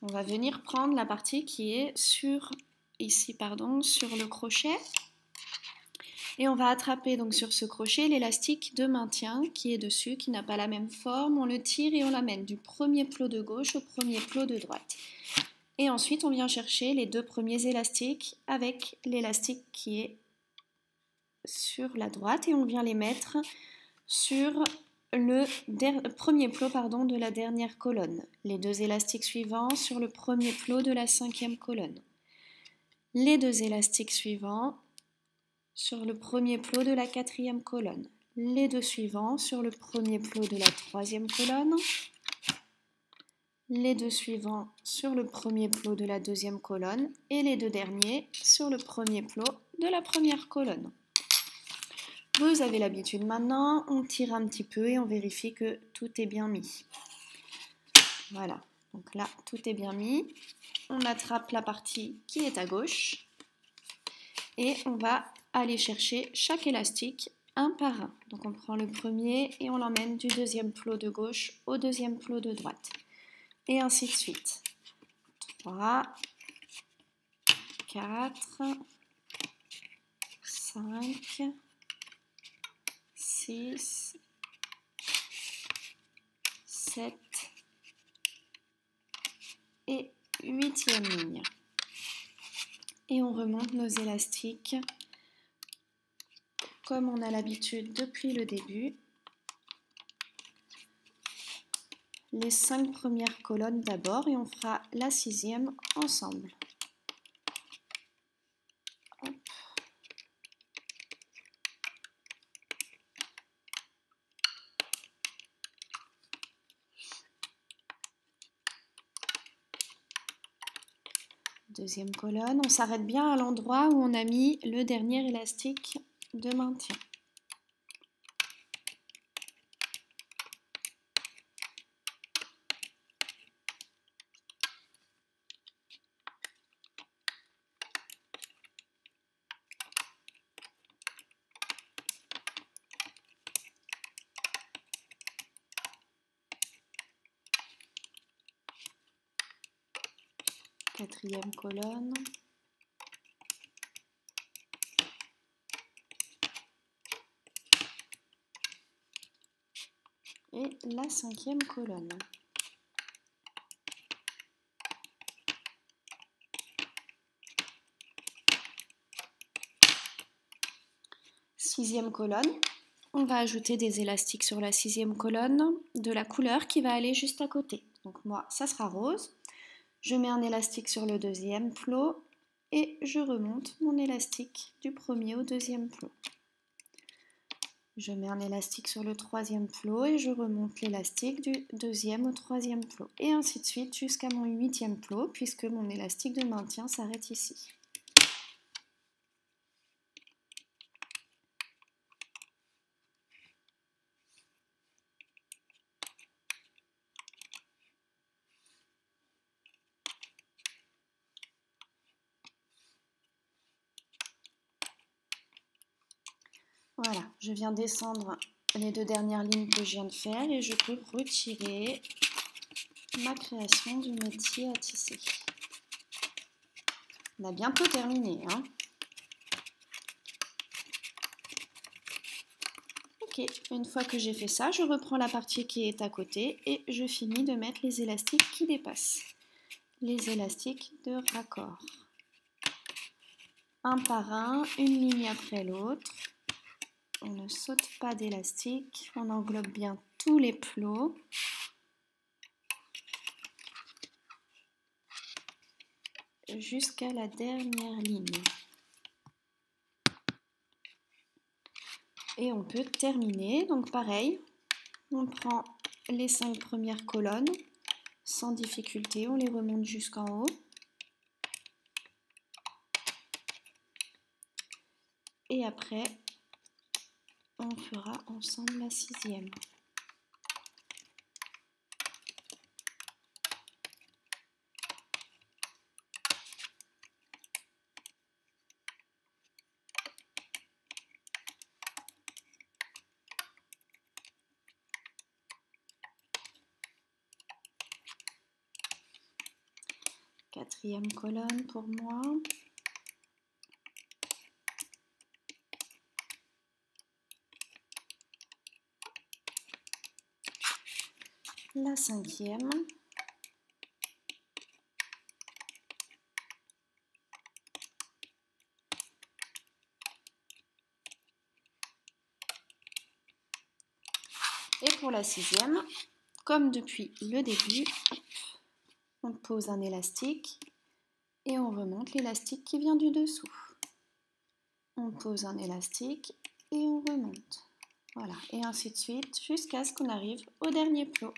On va venir prendre la partie qui est sur le crochet. Et on va attraper donc sur ce crochet l'élastique de maintien qui est dessus, qui n'a pas la même forme. On le tire et on l'amène du premier plot de gauche au premier plot de droite. Et ensuite, on vient chercher les 2 premiers élastiques avec l'élastique qui est sur la droite et on vient les mettre sur le premier plot de la dernière colonne. Les 2 élastiques suivants sur le premier plot de la 5e colonne. Les 2 élastiques suivants sur le premier plot de la 4e colonne. Les 2 suivants sur le premier plot de la 3e colonne. Les 2 suivants sur le premier plot de la 2e colonne. Et les 2 derniers sur le premier plot de la première colonne. Vous avez l'habitude maintenant, on tire un petit peu et on vérifie que tout est bien mis. Voilà, donc là, tout est bien mis. On attrape la partie qui est à gauche et on va aller chercher chaque élastique un par un. Donc on prend le premier et on l'emmène du deuxième plot de gauche au deuxième plot de droite. Et ainsi de suite. 3, 4, 5, 6, 7 et 8e ligne. Et on remonte nos élastiques comme on a l'habitude depuis le début. Les 5 premières colonnes d'abord et on fera la 6e ensemble. Hop. Deuxième colonne, on s'arrête bien à l'endroit où on a mis le dernier élastique de maintien. Quatrième colonne. Et la 5e colonne. Sixième colonne. On va ajouter des élastiques sur la 6e colonne de la couleur qui va aller juste à côté. Donc moi, ça sera rose. Je mets un élastique sur le deuxième plot et je remonte mon élastique du premier au deuxième plot. Je mets un élastique sur le troisième plot et je remonte l'élastique du deuxième au troisième plot. Et ainsi de suite jusqu'à mon 8e plot puisque mon élastique de maintien s'arrête ici. Voilà, je viens descendre les 2 dernières lignes que je viens de faire et je peux retirer ma création du métier à tisser. On a bientôt terminé, hein. Ok, une fois que j'ai fait ça, je reprends la partie qui est à côté et je finis de mettre les élastiques qui dépassent. Les élastiques de raccord. Un par un, une ligne après l'autre. On ne saute pas d'élastique, on englobe bien tous les plots. Jusqu'à la dernière ligne. Et on peut terminer, donc pareil, on prend les 5 premières colonnes, sans difficulté, on les remonte jusqu'en haut. Et après, on fera ensemble la 6e. Quatrième colonne pour moi. La 5e. Et pour la 6e, comme depuis le début, on pose un élastique et on remonte l'élastique qui vient du dessous. On pose un élastique et on remonte. Voilà, et ainsi de suite jusqu'à ce qu'on arrive au dernier plot.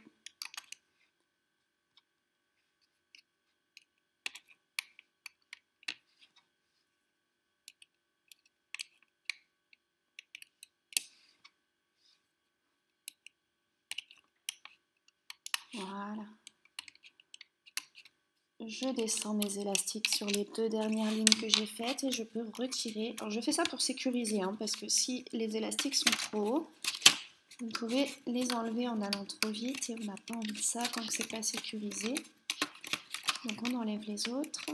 Voilà. je descends mes élastiques sur les 2 dernières lignes que j'ai faites et je peux retirer. Alors je fais ça pour sécuriser, hein, parce que si les élastiques sont trop hauts, vous pouvez les enlever en allant trop vite et on n'a pas envie de ça quand c'est pas sécurisé. Donc on enlève les autres.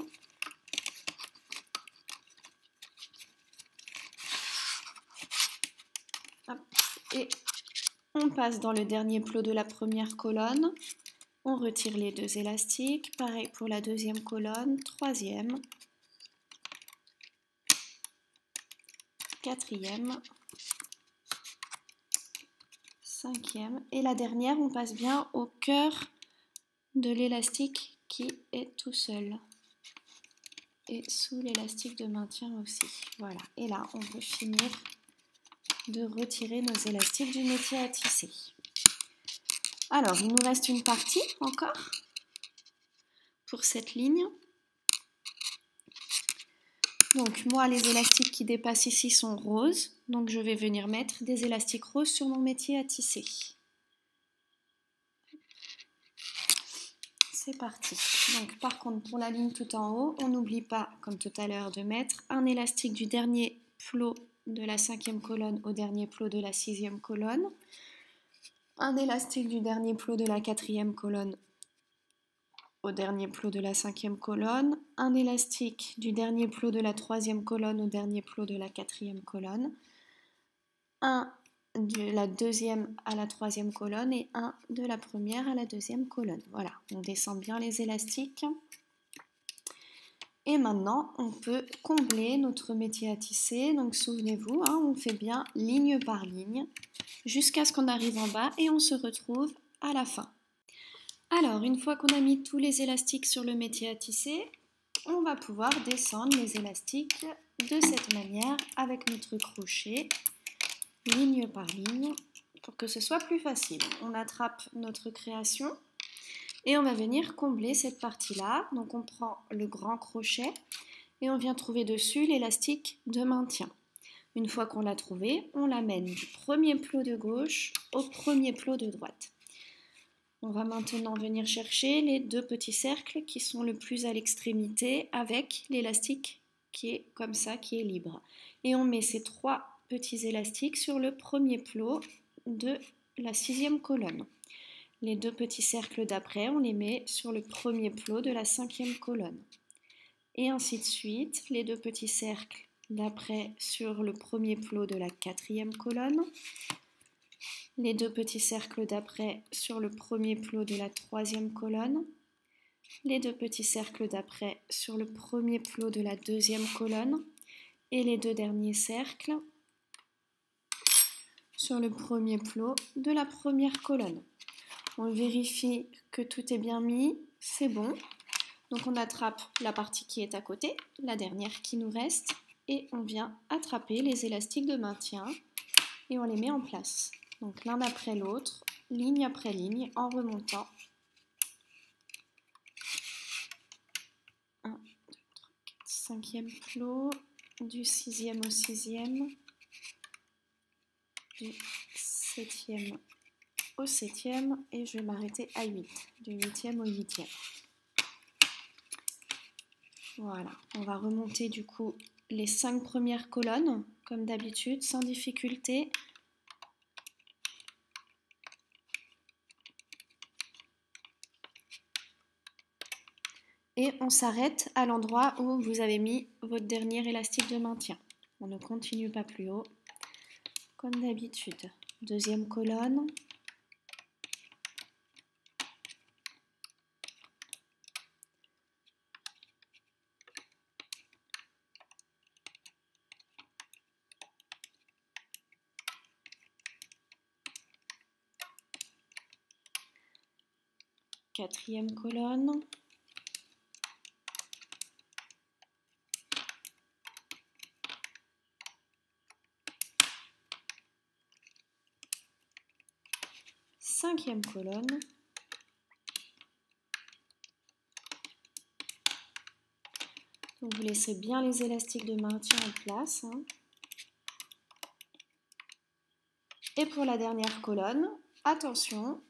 Hop. Et on passe dans le dernier plot de la première colonne. On retire les 2 élastiques. Pareil pour la deuxième colonne, troisième, quatrième, cinquième. Et la dernière, on passe bien au cœur de l'élastique qui est tout seul. Et sous l'élastique de maintien aussi. Voilà. Et là, on peut finir de retirer nos élastiques du métier à tisser. Alors, il nous reste une partie encore pour cette ligne. Donc moi, les élastiques qui dépassent ici sont roses, donc je vais venir mettre des élastiques roses sur mon métier à tisser. C'est parti. Donc par contre, pour la ligne tout en haut, on n'oublie pas, comme tout à l'heure, de mettre un élastique du dernier plot de la 5e colonne au dernier plot de la 6e colonne, un élastique du dernier plot de la 4e colonne au dernier plot de la 5e colonne, un élastique du dernier plot de la 3e colonne au dernier plot de la 4e colonne, un de la 2e à la 3e colonne et un de la 1re à la 2e colonne. Voilà, on descend bien les élastiques. Et maintenant, on peut combler notre métier à tisser. Donc souvenez-vous, hein, on fait bien ligne par ligne jusqu'à ce qu'on arrive en bas et on se retrouve à la fin. Alors, une fois qu'on a mis tous les élastiques sur le métier à tisser, on va pouvoir descendre les élastiques de cette manière avec notre crochet, ligne par ligne, pour que ce soit plus facile. On attrape notre création et on va venir combler cette partie-là. Donc on prend le grand crochet et on vient trouver dessus l'élastique de maintien. Une fois qu'on l'a trouvé, on l'amène du premier plot de gauche au premier plot de droite. On va maintenant venir chercher les 2 petits cercles qui sont le plus à l'extrémité avec l'élastique qui est comme ça, qui est libre. Et on met ces 3 petits élastiques sur le premier plot de la 6e colonne. Les 2 petits cercles d'après, on les met sur le premier plot de la 5e colonne. Et ainsi de suite, les 2 petits cercles d'après sur le premier plot de la 4e colonne. Les 2 petits cercles d'après sur le premier plot de la 3e colonne, les 2 petits cercles d'après sur le premier plot de la 2e colonne et les 2 derniers cercles sur le premier plot de la 1re colonne. On vérifie que tout est bien mis, c'est bon. Donc on attrape la partie qui est à côté, la dernière qui nous reste, et on vient attraper les élastiques de maintien et on les met en place. Donc l'un après l'autre, ligne après ligne, en remontant. 1, 2, 3, 4, 5e plot, du 6e au 6e, du 7e au 7e, et je vais m'arrêter à 8, du 8e au 8e. Voilà, on va remonter du coup les 5 premières colonnes, comme d'habitude, sans difficulté. Et on s'arrête à l'endroit où vous avez mis votre dernier élastique de maintien. On ne continue pas plus haut, comme d'habitude. Deuxième colonne. Quatrième colonne. Cinquième colonne. Donc vous laissez bien les élastiques de maintien en place. Et pour la dernière colonne, attention,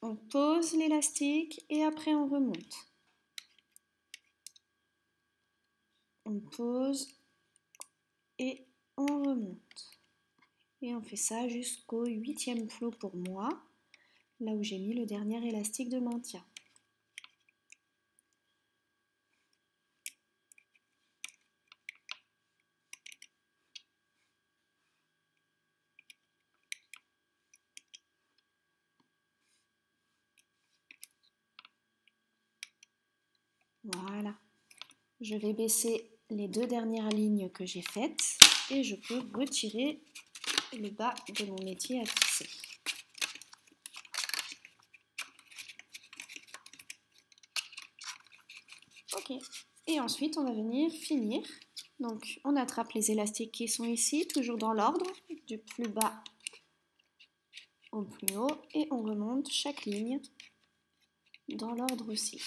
on pose l'élastique et après on remonte. on pose et on remonte. Et on fait ça jusqu'au 8e flot pour moi, là où j'ai mis le dernier élastique de maintien. Voilà. Je vais baisser les 2 dernières lignes que j'ai faites et je peux retirer le bas de mon métier à tisser. Ok. Et ensuite, on va venir finir. Donc, on attrape les élastiques qui sont ici, toujours dans l'ordre, du plus bas au plus haut, et on remonte chaque ligne dans l'ordre aussi.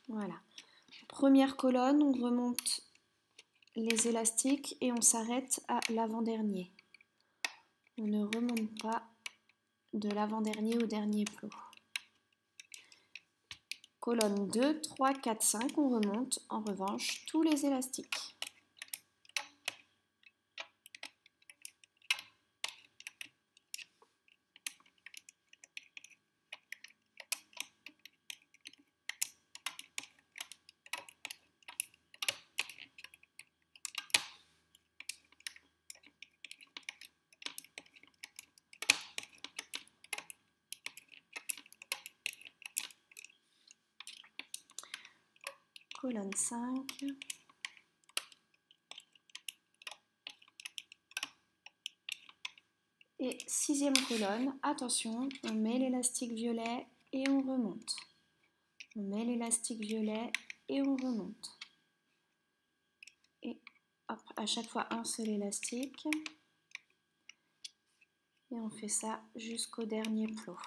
Voilà. Première colonne, on remonte les élastiques et on s'arrête à l'avant-dernier. On ne remonte pas de l'avant-dernier au dernier plot. Colonne 2, 3, 4, 5, on remonte en revanche tous les élastiques. Colonne 5. Et 6e colonne, attention, on met l'élastique violet et on remonte. On met l'élastique violet et on remonte. Et hop, à chaque fois un seul élastique. Et on fait ça jusqu'au dernier plot.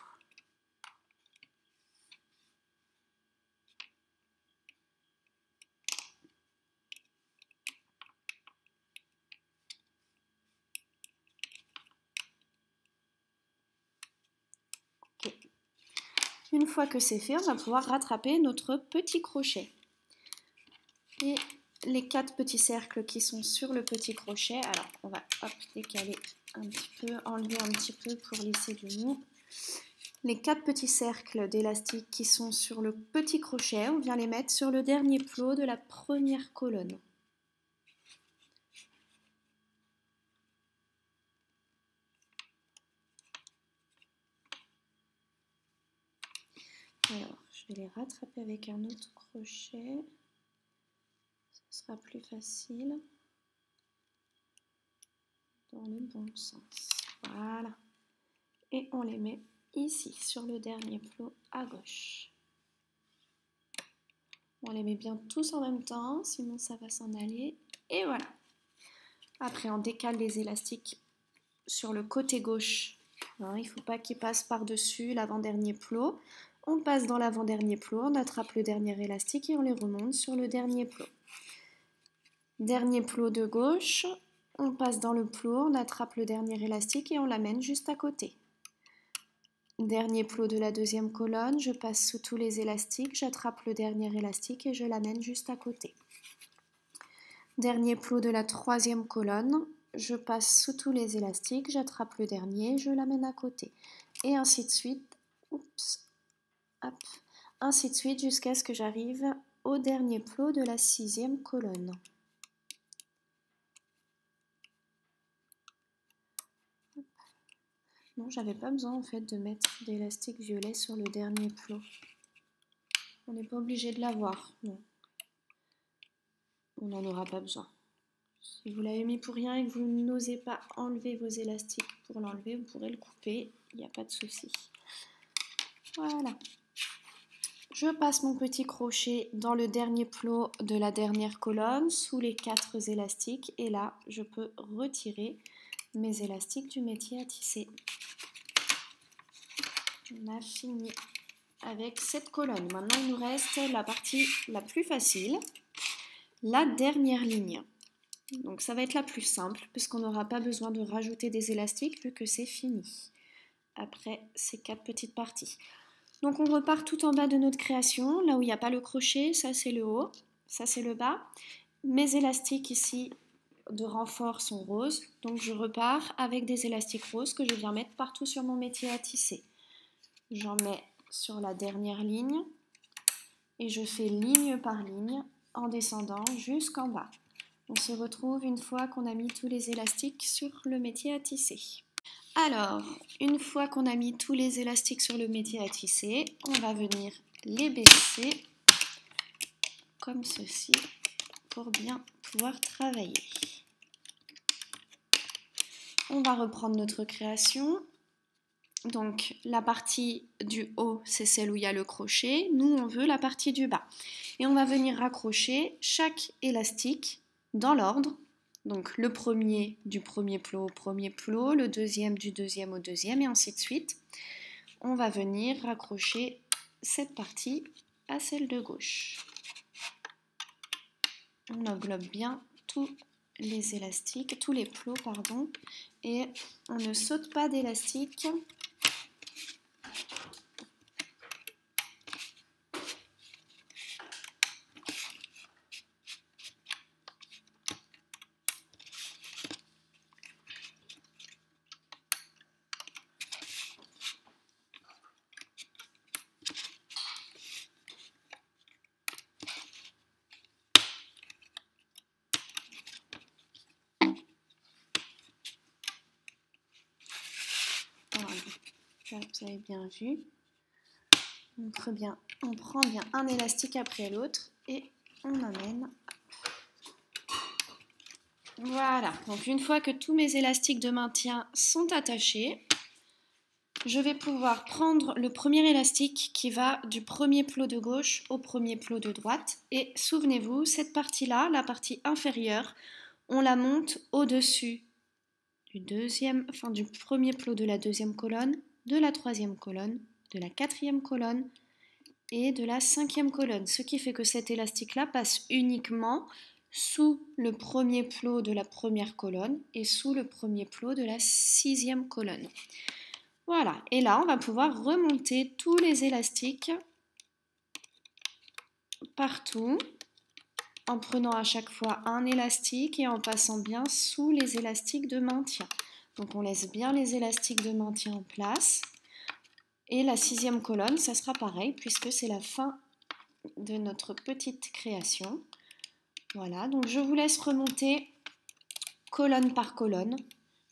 Ok. Une fois que c'est fait, on va pouvoir rattraper notre petit crochet. Et les 4 petits cercles qui sont sur le petit crochet, alors on va hop, décaler un petit peu, enlever un petit peu pour laisser du mou. Les 4 petits cercles d'élastique qui sont sur le petit crochet, on vient les mettre sur le dernier plot de la première colonne. Alors, je vais les rattraper avec un autre crochet. Ce sera plus facile. Dans le bon sens. Voilà. Et on les met ici, sur le dernier plot à gauche. On les met bien tous en même temps, sinon ça va s'en aller. Et voilà. Après, on décale les élastiques sur le côté gauche. Hein, il ne faut pas qu'ils passent par-dessus l'avant-dernier plot. On passe dans l'avant-dernier plot, on attrape le dernier élastique et on les remonte sur le dernier plot. Dernier plot de gauche, on passe dans le plot, on attrape le dernier élastique et on l'amène juste à côté. Dernier plot de la deuxième colonne, je passe sous tous les élastiques, j'attrape le dernier élastique et je l'amène juste à côté. Dernier plot de la troisième colonne, je passe sous tous les élastiques, j'attrape le dernier, je l'amène à côté. Et ainsi de suite, oups, hop, ainsi de suite jusqu'à ce que j'arrive au dernier plot de la sixième colonne. Non, j'avais pas besoin en fait de mettre d'élastique violet sur le dernier plot. On n'est pas obligé de l'avoir, non. On n'en aura pas besoin. Si vous l'avez mis pour rien et que vous n'osez pas enlever vos élastiques pour l'enlever, vous pourrez le couper, il n'y a pas de souci. Voilà. Je passe mon petit crochet dans le dernier plot de la dernière colonne, sous les 4 élastiques, et là, je peux retirer mes élastiques du métier à tisser. On a fini avec cette colonne. Maintenant, il nous reste la partie la plus facile, la dernière ligne. Donc ça va être la plus simple puisqu'on n'aura pas besoin de rajouter des élastiques vu que c'est fini. après ces 4 petites parties. Donc on repart tout en bas de notre création, là où il n'y a pas le crochet, ça c'est le haut, ça c'est le bas. Mes élastiques ici de renfort sont roses, donc je repars avec des élastiques roses que je viens mettre partout sur mon métier à tisser. J'en mets sur la dernière ligne et je fais ligne par ligne en descendant jusqu'en bas. On se retrouve une fois qu'on a mis tous les élastiques sur le métier à tisser. Alors, une fois qu'on a mis tous les élastiques sur le métier à tisser, on va venir les baisser comme ceci pour bien pouvoir travailler. On va reprendre notre création. Donc la partie du haut, c'est celle où il y a le crochet. Nous, on veut la partie du bas. Et on va venir raccrocher chaque élastique dans l'ordre. Donc le premier du premier plot au premier plot, le deuxième du deuxième au deuxième, et ainsi de suite. On va venir raccrocher cette partie à celle de gauche. On englobe bien tous les élastiques, tous les plots, pardon, et on ne saute pas d'élastique. Là, vous avez bien vu. On prend bien un élastique après l'autre et on emmène. Voilà, donc une fois que tous mes élastiques de maintien sont attachés, je vais pouvoir prendre le premier élastique qui va du premier plot de gauche au premier plot de droite. Et souvenez-vous, cette partie-là, la partie inférieure, on la monte au-dessus du premier plot de la deuxième colonne, de la troisième colonne, de la quatrième colonne et de la cinquième colonne. Ce qui fait que cet élastique-là passe uniquement sous le premier plot de la première colonne et sous le premier plot de la sixième colonne. Voilà, et là on va pouvoir remonter tous les élastiques partout en prenant à chaque fois un élastique et en passant bien sous les élastiques de maintien. Donc on laisse bien les élastiques de maintien en place. Et la sixième colonne, ça sera pareil puisque c'est la fin de notre petite création. Voilà, donc je vous laisse remonter colonne par colonne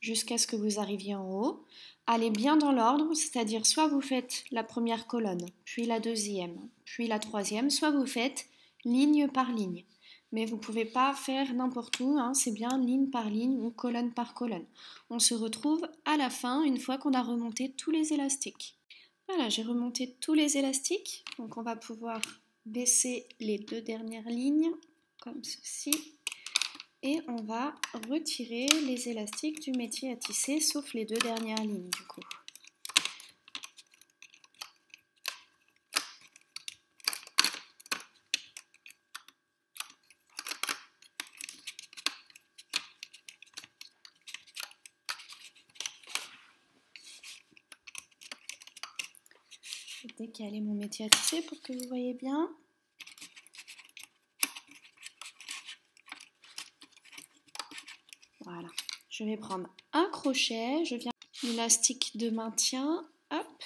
jusqu'à ce que vous arriviez en haut. Allez bien dans l'ordre, c'est-à-dire soit vous faites la première colonne, puis la deuxième, puis la troisième, soit vous faites ligne par ligne. Mais vous ne pouvez pas faire n'importe où, hein, c'est bien ligne par ligne ou colonne par colonne. On se retrouve à la fin une fois qu'on a remonté tous les élastiques. Voilà, j'ai remonté tous les élastiques, donc on va pouvoir baisser les deux dernières lignes comme ceci. Et on va retirer les élastiques du métier à tisser, sauf les deux dernières lignes du coup. Je vais décaler mon métier à tisser pour que vous voyez bien. Voilà, je vais prendre un crochet, je viens l'élastique de maintien, hop,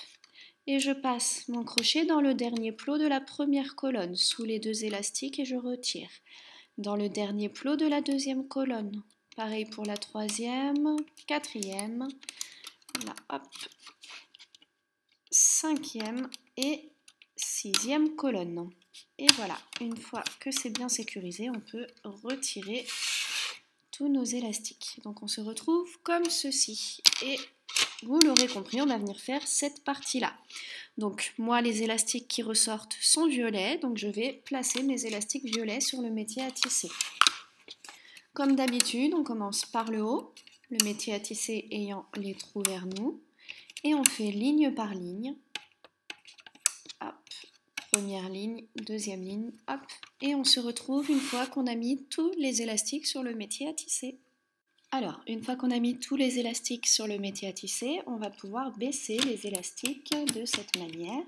et je passe mon crochet dans le dernier plot de la première colonne, sous les deux élastiques et je retire. Dans le dernier plot de la deuxième colonne, pareil pour la troisième, quatrième, là, hop, cinquième et sixième colonne. Et voilà, une fois que c'est bien sécurisé, on peut retirer tous nos élastiques. Donc on se retrouve comme ceci. Et vous l'aurez compris, on va venir faire cette partie-là. Donc moi, les élastiques qui ressortent sont violets, donc je vais placer mes élastiques violets sur le métier à tisser. Comme d'habitude, on commence par le haut, le métier à tisser ayant les trous vers nous, et on fait ligne par ligne. Hop, première ligne, deuxième ligne, hop, et on se retrouve une fois qu'on a mis tous les élastiques sur le métier à tisser. Alors, une fois qu'on a mis tous les élastiques sur le métier à tisser, on va pouvoir baisser les élastiques de cette manière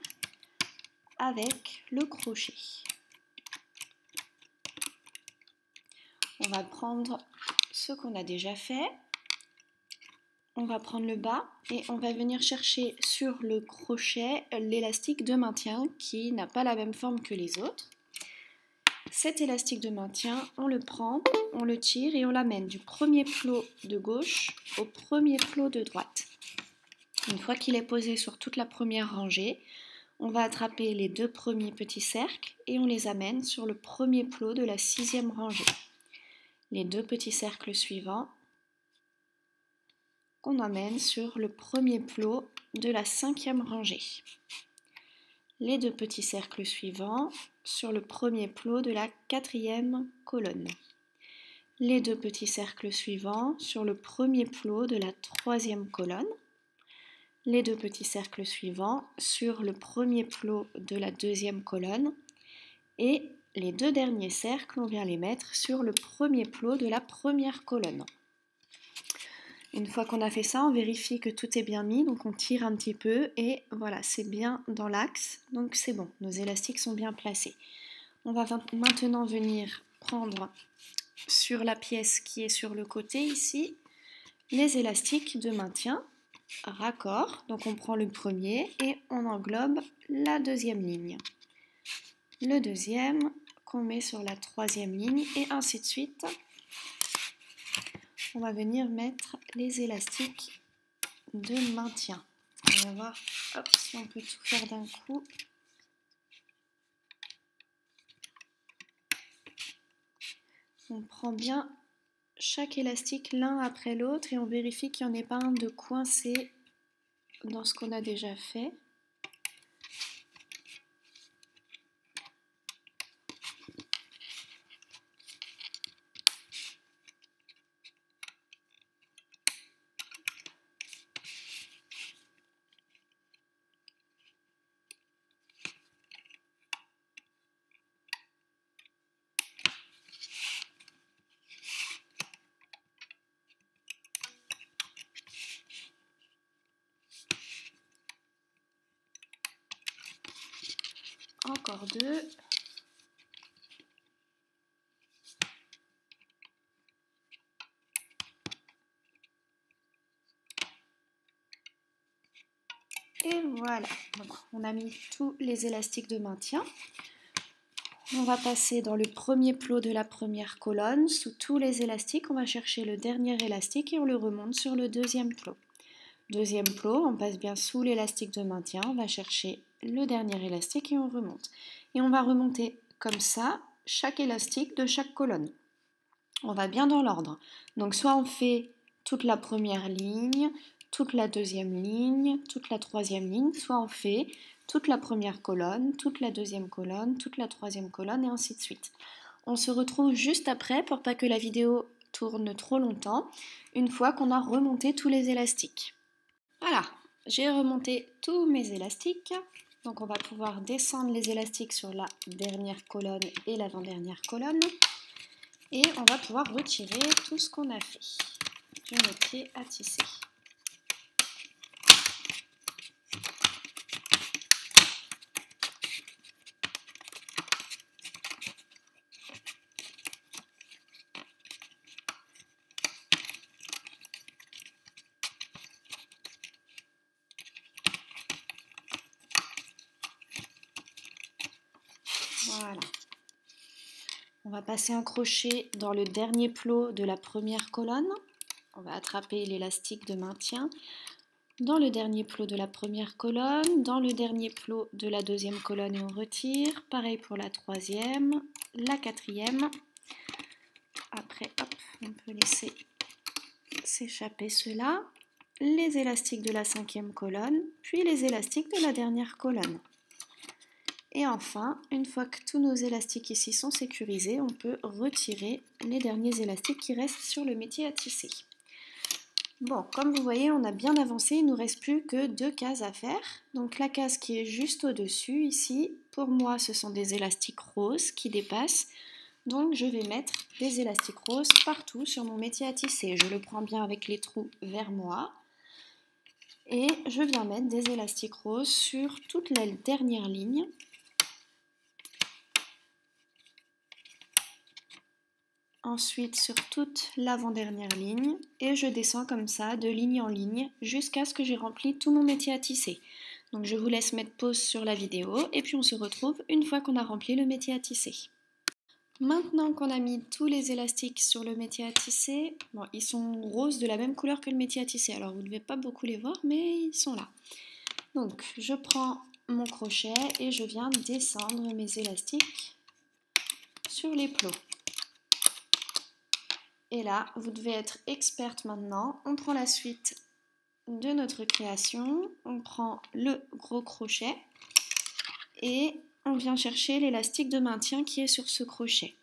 avec le crochet. On va prendre ce qu'on a déjà fait. On va prendre le bas et on va venir chercher sur le crochet l'élastique de maintien qui n'a pas la même forme que les autres. Cet élastique de maintien, on le prend, on le tire et on l'amène du premier plot de gauche au premier plot de droite. Une fois qu'il est posé sur toute la première rangée, on va attraper les deux premiers petits cercles et on les amène sur le premier plot de la 6e rangée. Les deux petits cercles suivants qu'on amène sur le premier plot de la 5e rangée. Les deux petits cercles suivants sur le premier plot de la 4e colonne. Les deux petits cercles suivants sur le premier plot de la 3e colonne. Les deux petits cercles suivants sur le premier plot de la 2e colonne. Et les deux derniers cercles, on vient les mettre sur le premier plot de la 1re colonne. Une fois qu'on a fait ça, on vérifie que tout est bien mis, donc on tire un petit peu et voilà, c'est bien dans l'axe, donc c'est bon, nos élastiques sont bien placés. On va maintenant venir prendre sur la pièce qui est sur le côté ici, les élastiques de maintien, raccord, donc on prend le premier et on englobe la deuxième ligne. Le deuxième qu'on met sur la 3e ligne et ainsi de suite. On va venir mettre les élastiques de maintien. On va voir si on peut tout faire d'un coup. On prend bien chaque élastique l'un après l'autre et on vérifie qu'il n'y en ait pas un de coincé dans ce qu'on a déjà fait. Encore deux. Et voilà, donc on a mis tous les élastiques de maintien. On va passer dans le premier plot de la première colonne. Sous tous les élastiques, on va chercher le dernier élastique et on le remonte sur le deuxième plot. Deuxième plot, on passe bien sous l'élastique de maintien, on va chercher le dernier élastique et on remonte. Et on va remonter comme ça chaque élastique de chaque colonne. On va bien dans l'ordre. Donc soit on fait toute la première ligne, toute la deuxième ligne, toute la troisième ligne, soit on fait toute la première colonne, toute la deuxième colonne, toute la troisième colonne et ainsi de suite. On se retrouve juste après pour pas que la vidéo tourne trop longtemps, une fois qu'on a remonté tous les élastiques. Voilà, j'ai remonté tous mes élastiques. Donc on va pouvoir descendre les élastiques sur la dernière colonne et l'avant-dernière colonne. Et on va pouvoir retirer tout ce qu'on a fait du métier à tisser. Voilà. On va passer un crochet dans le dernier plot de la première colonne. On va attraper l'élastique de maintien dans le dernier plot de la première colonne, dans le dernier plot de la deuxième colonne et on retire. Pareil pour la troisième, la quatrième. Après, hop, on peut laisser s'échapper ceux-là. Les élastiques de la 5e colonne, puis les élastiques de la dernière colonne. Et enfin, une fois que tous nos élastiques ici sont sécurisés, on peut retirer les derniers élastiques qui restent sur le métier à tisser. Bon, comme vous voyez, on a bien avancé, il ne nous reste plus que 2 cases à faire. Donc la case qui est juste au-dessus ici, pour moi ce sont des élastiques roses qui dépassent. Donc je vais mettre des élastiques roses partout sur mon métier à tisser. Je le prends bien avec les trous vers moi. Et je viens mettre des élastiques roses sur toute la dernière ligne. Ensuite sur toute l'avant-dernière ligne. Et je descends comme ça de ligne en ligne jusqu'à ce que j'ai rempli tout mon métier à tisser. Donc je vous laisse mettre pause sur la vidéo et puis on se retrouve une fois qu'on a rempli le métier à tisser. Maintenant qu'on a mis tous les élastiques sur le métier à tisser, bon, ils sont roses de la même couleur que le métier à tisser, alors vous ne devez pas beaucoup les voir, mais ils sont là. Donc je prends mon crochet et je viens descendre mes élastiques sur les plots. Et là, vous devez être experte maintenant. On prend la suite de notre création, on prend le gros crochet et on vient chercher l'élastique de maintien qui est sur ce crochet.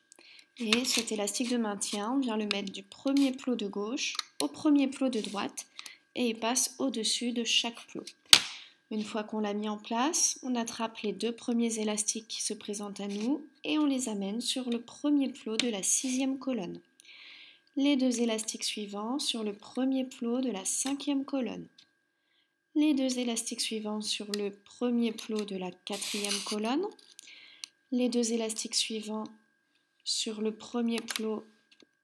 Et cet élastique de maintien, on vient le mettre du premier plot de gauche au premier plot de droite et il passe au-dessus de chaque plot. Une fois qu'on l'a mis en place, on attrape les deux premiers élastiques qui se présentent à nous et on les amène sur le premier plot de la 6e colonne. Les deux élastiques suivants sur le premier plot de la 5e colonne. Les deux élastiques suivants sur le premier plot de la 4e colonne. Les deux élastiques suivants sur le premier plot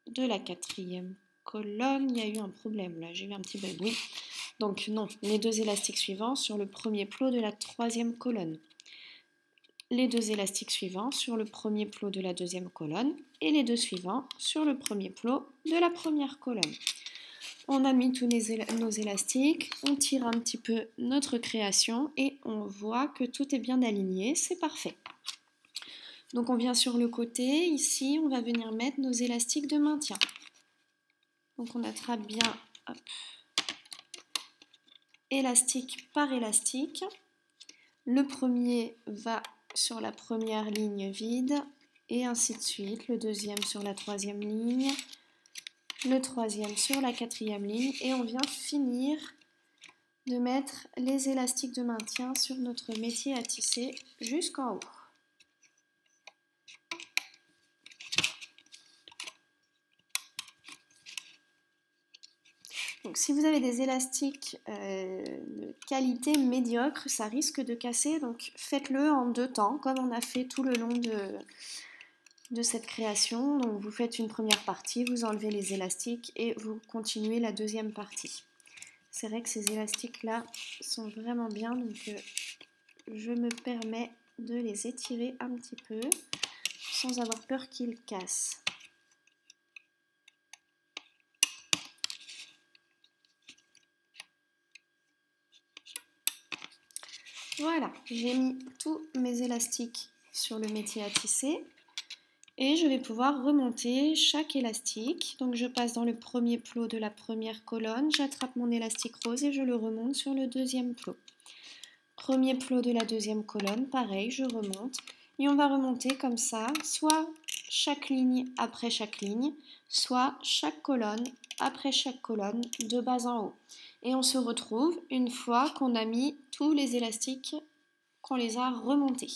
de la 4e colonne. Il y a eu un problème là, j'ai eu un petit bug, oui. Donc non, les deux élastiques suivants sur le premier plot de la 3e colonne. Les deux élastiques suivants sur le premier plot de la 2e colonne et les deux suivants sur le premier plot de la 1re colonne. On a mis tous nos élastiques, on tire un petit peu notre création et on voit que tout est bien aligné, c'est parfait. Donc on vient sur le côté, ici on va venir mettre nos élastiques de maintien. Donc on attrape bien, hop, élastique par élastique. Le premier va sur la première ligne vide et ainsi de suite. Le deuxième sur la 3e ligne, le troisième sur la 4e ligne et on vient finir de mettre les élastiques de maintien sur notre métier à tisser jusqu'en haut. Donc si vous avez des élastiques de qualité médiocre, ça risque de casser, donc faites-le en 2 temps, comme on a fait tout le long de cette création. Donc vous faites une première partie, vous enlevez les élastiques et vous continuez la deuxième partie. C'est vrai que ces élastiques-là sont vraiment bien, donc je me permets de les étirer un petit peu sans avoir peur qu'ils cassent. Voilà, j'ai mis tous mes élastiques sur le métier à tisser et je vais pouvoir remonter chaque élastique. Donc je passe dans le premier plot de la 1re colonne, j'attrape mon élastique rose et je le remonte sur le 2e plot. Premier plot de la 2e colonne, pareil, je remonte et on va remonter comme ça, soit chaque ligne après chaque ligne, soit chaque colonne après chaque colonne de bas en haut. Et on se retrouve une fois qu'on a mis tous les élastiques, qu'on les a remontés.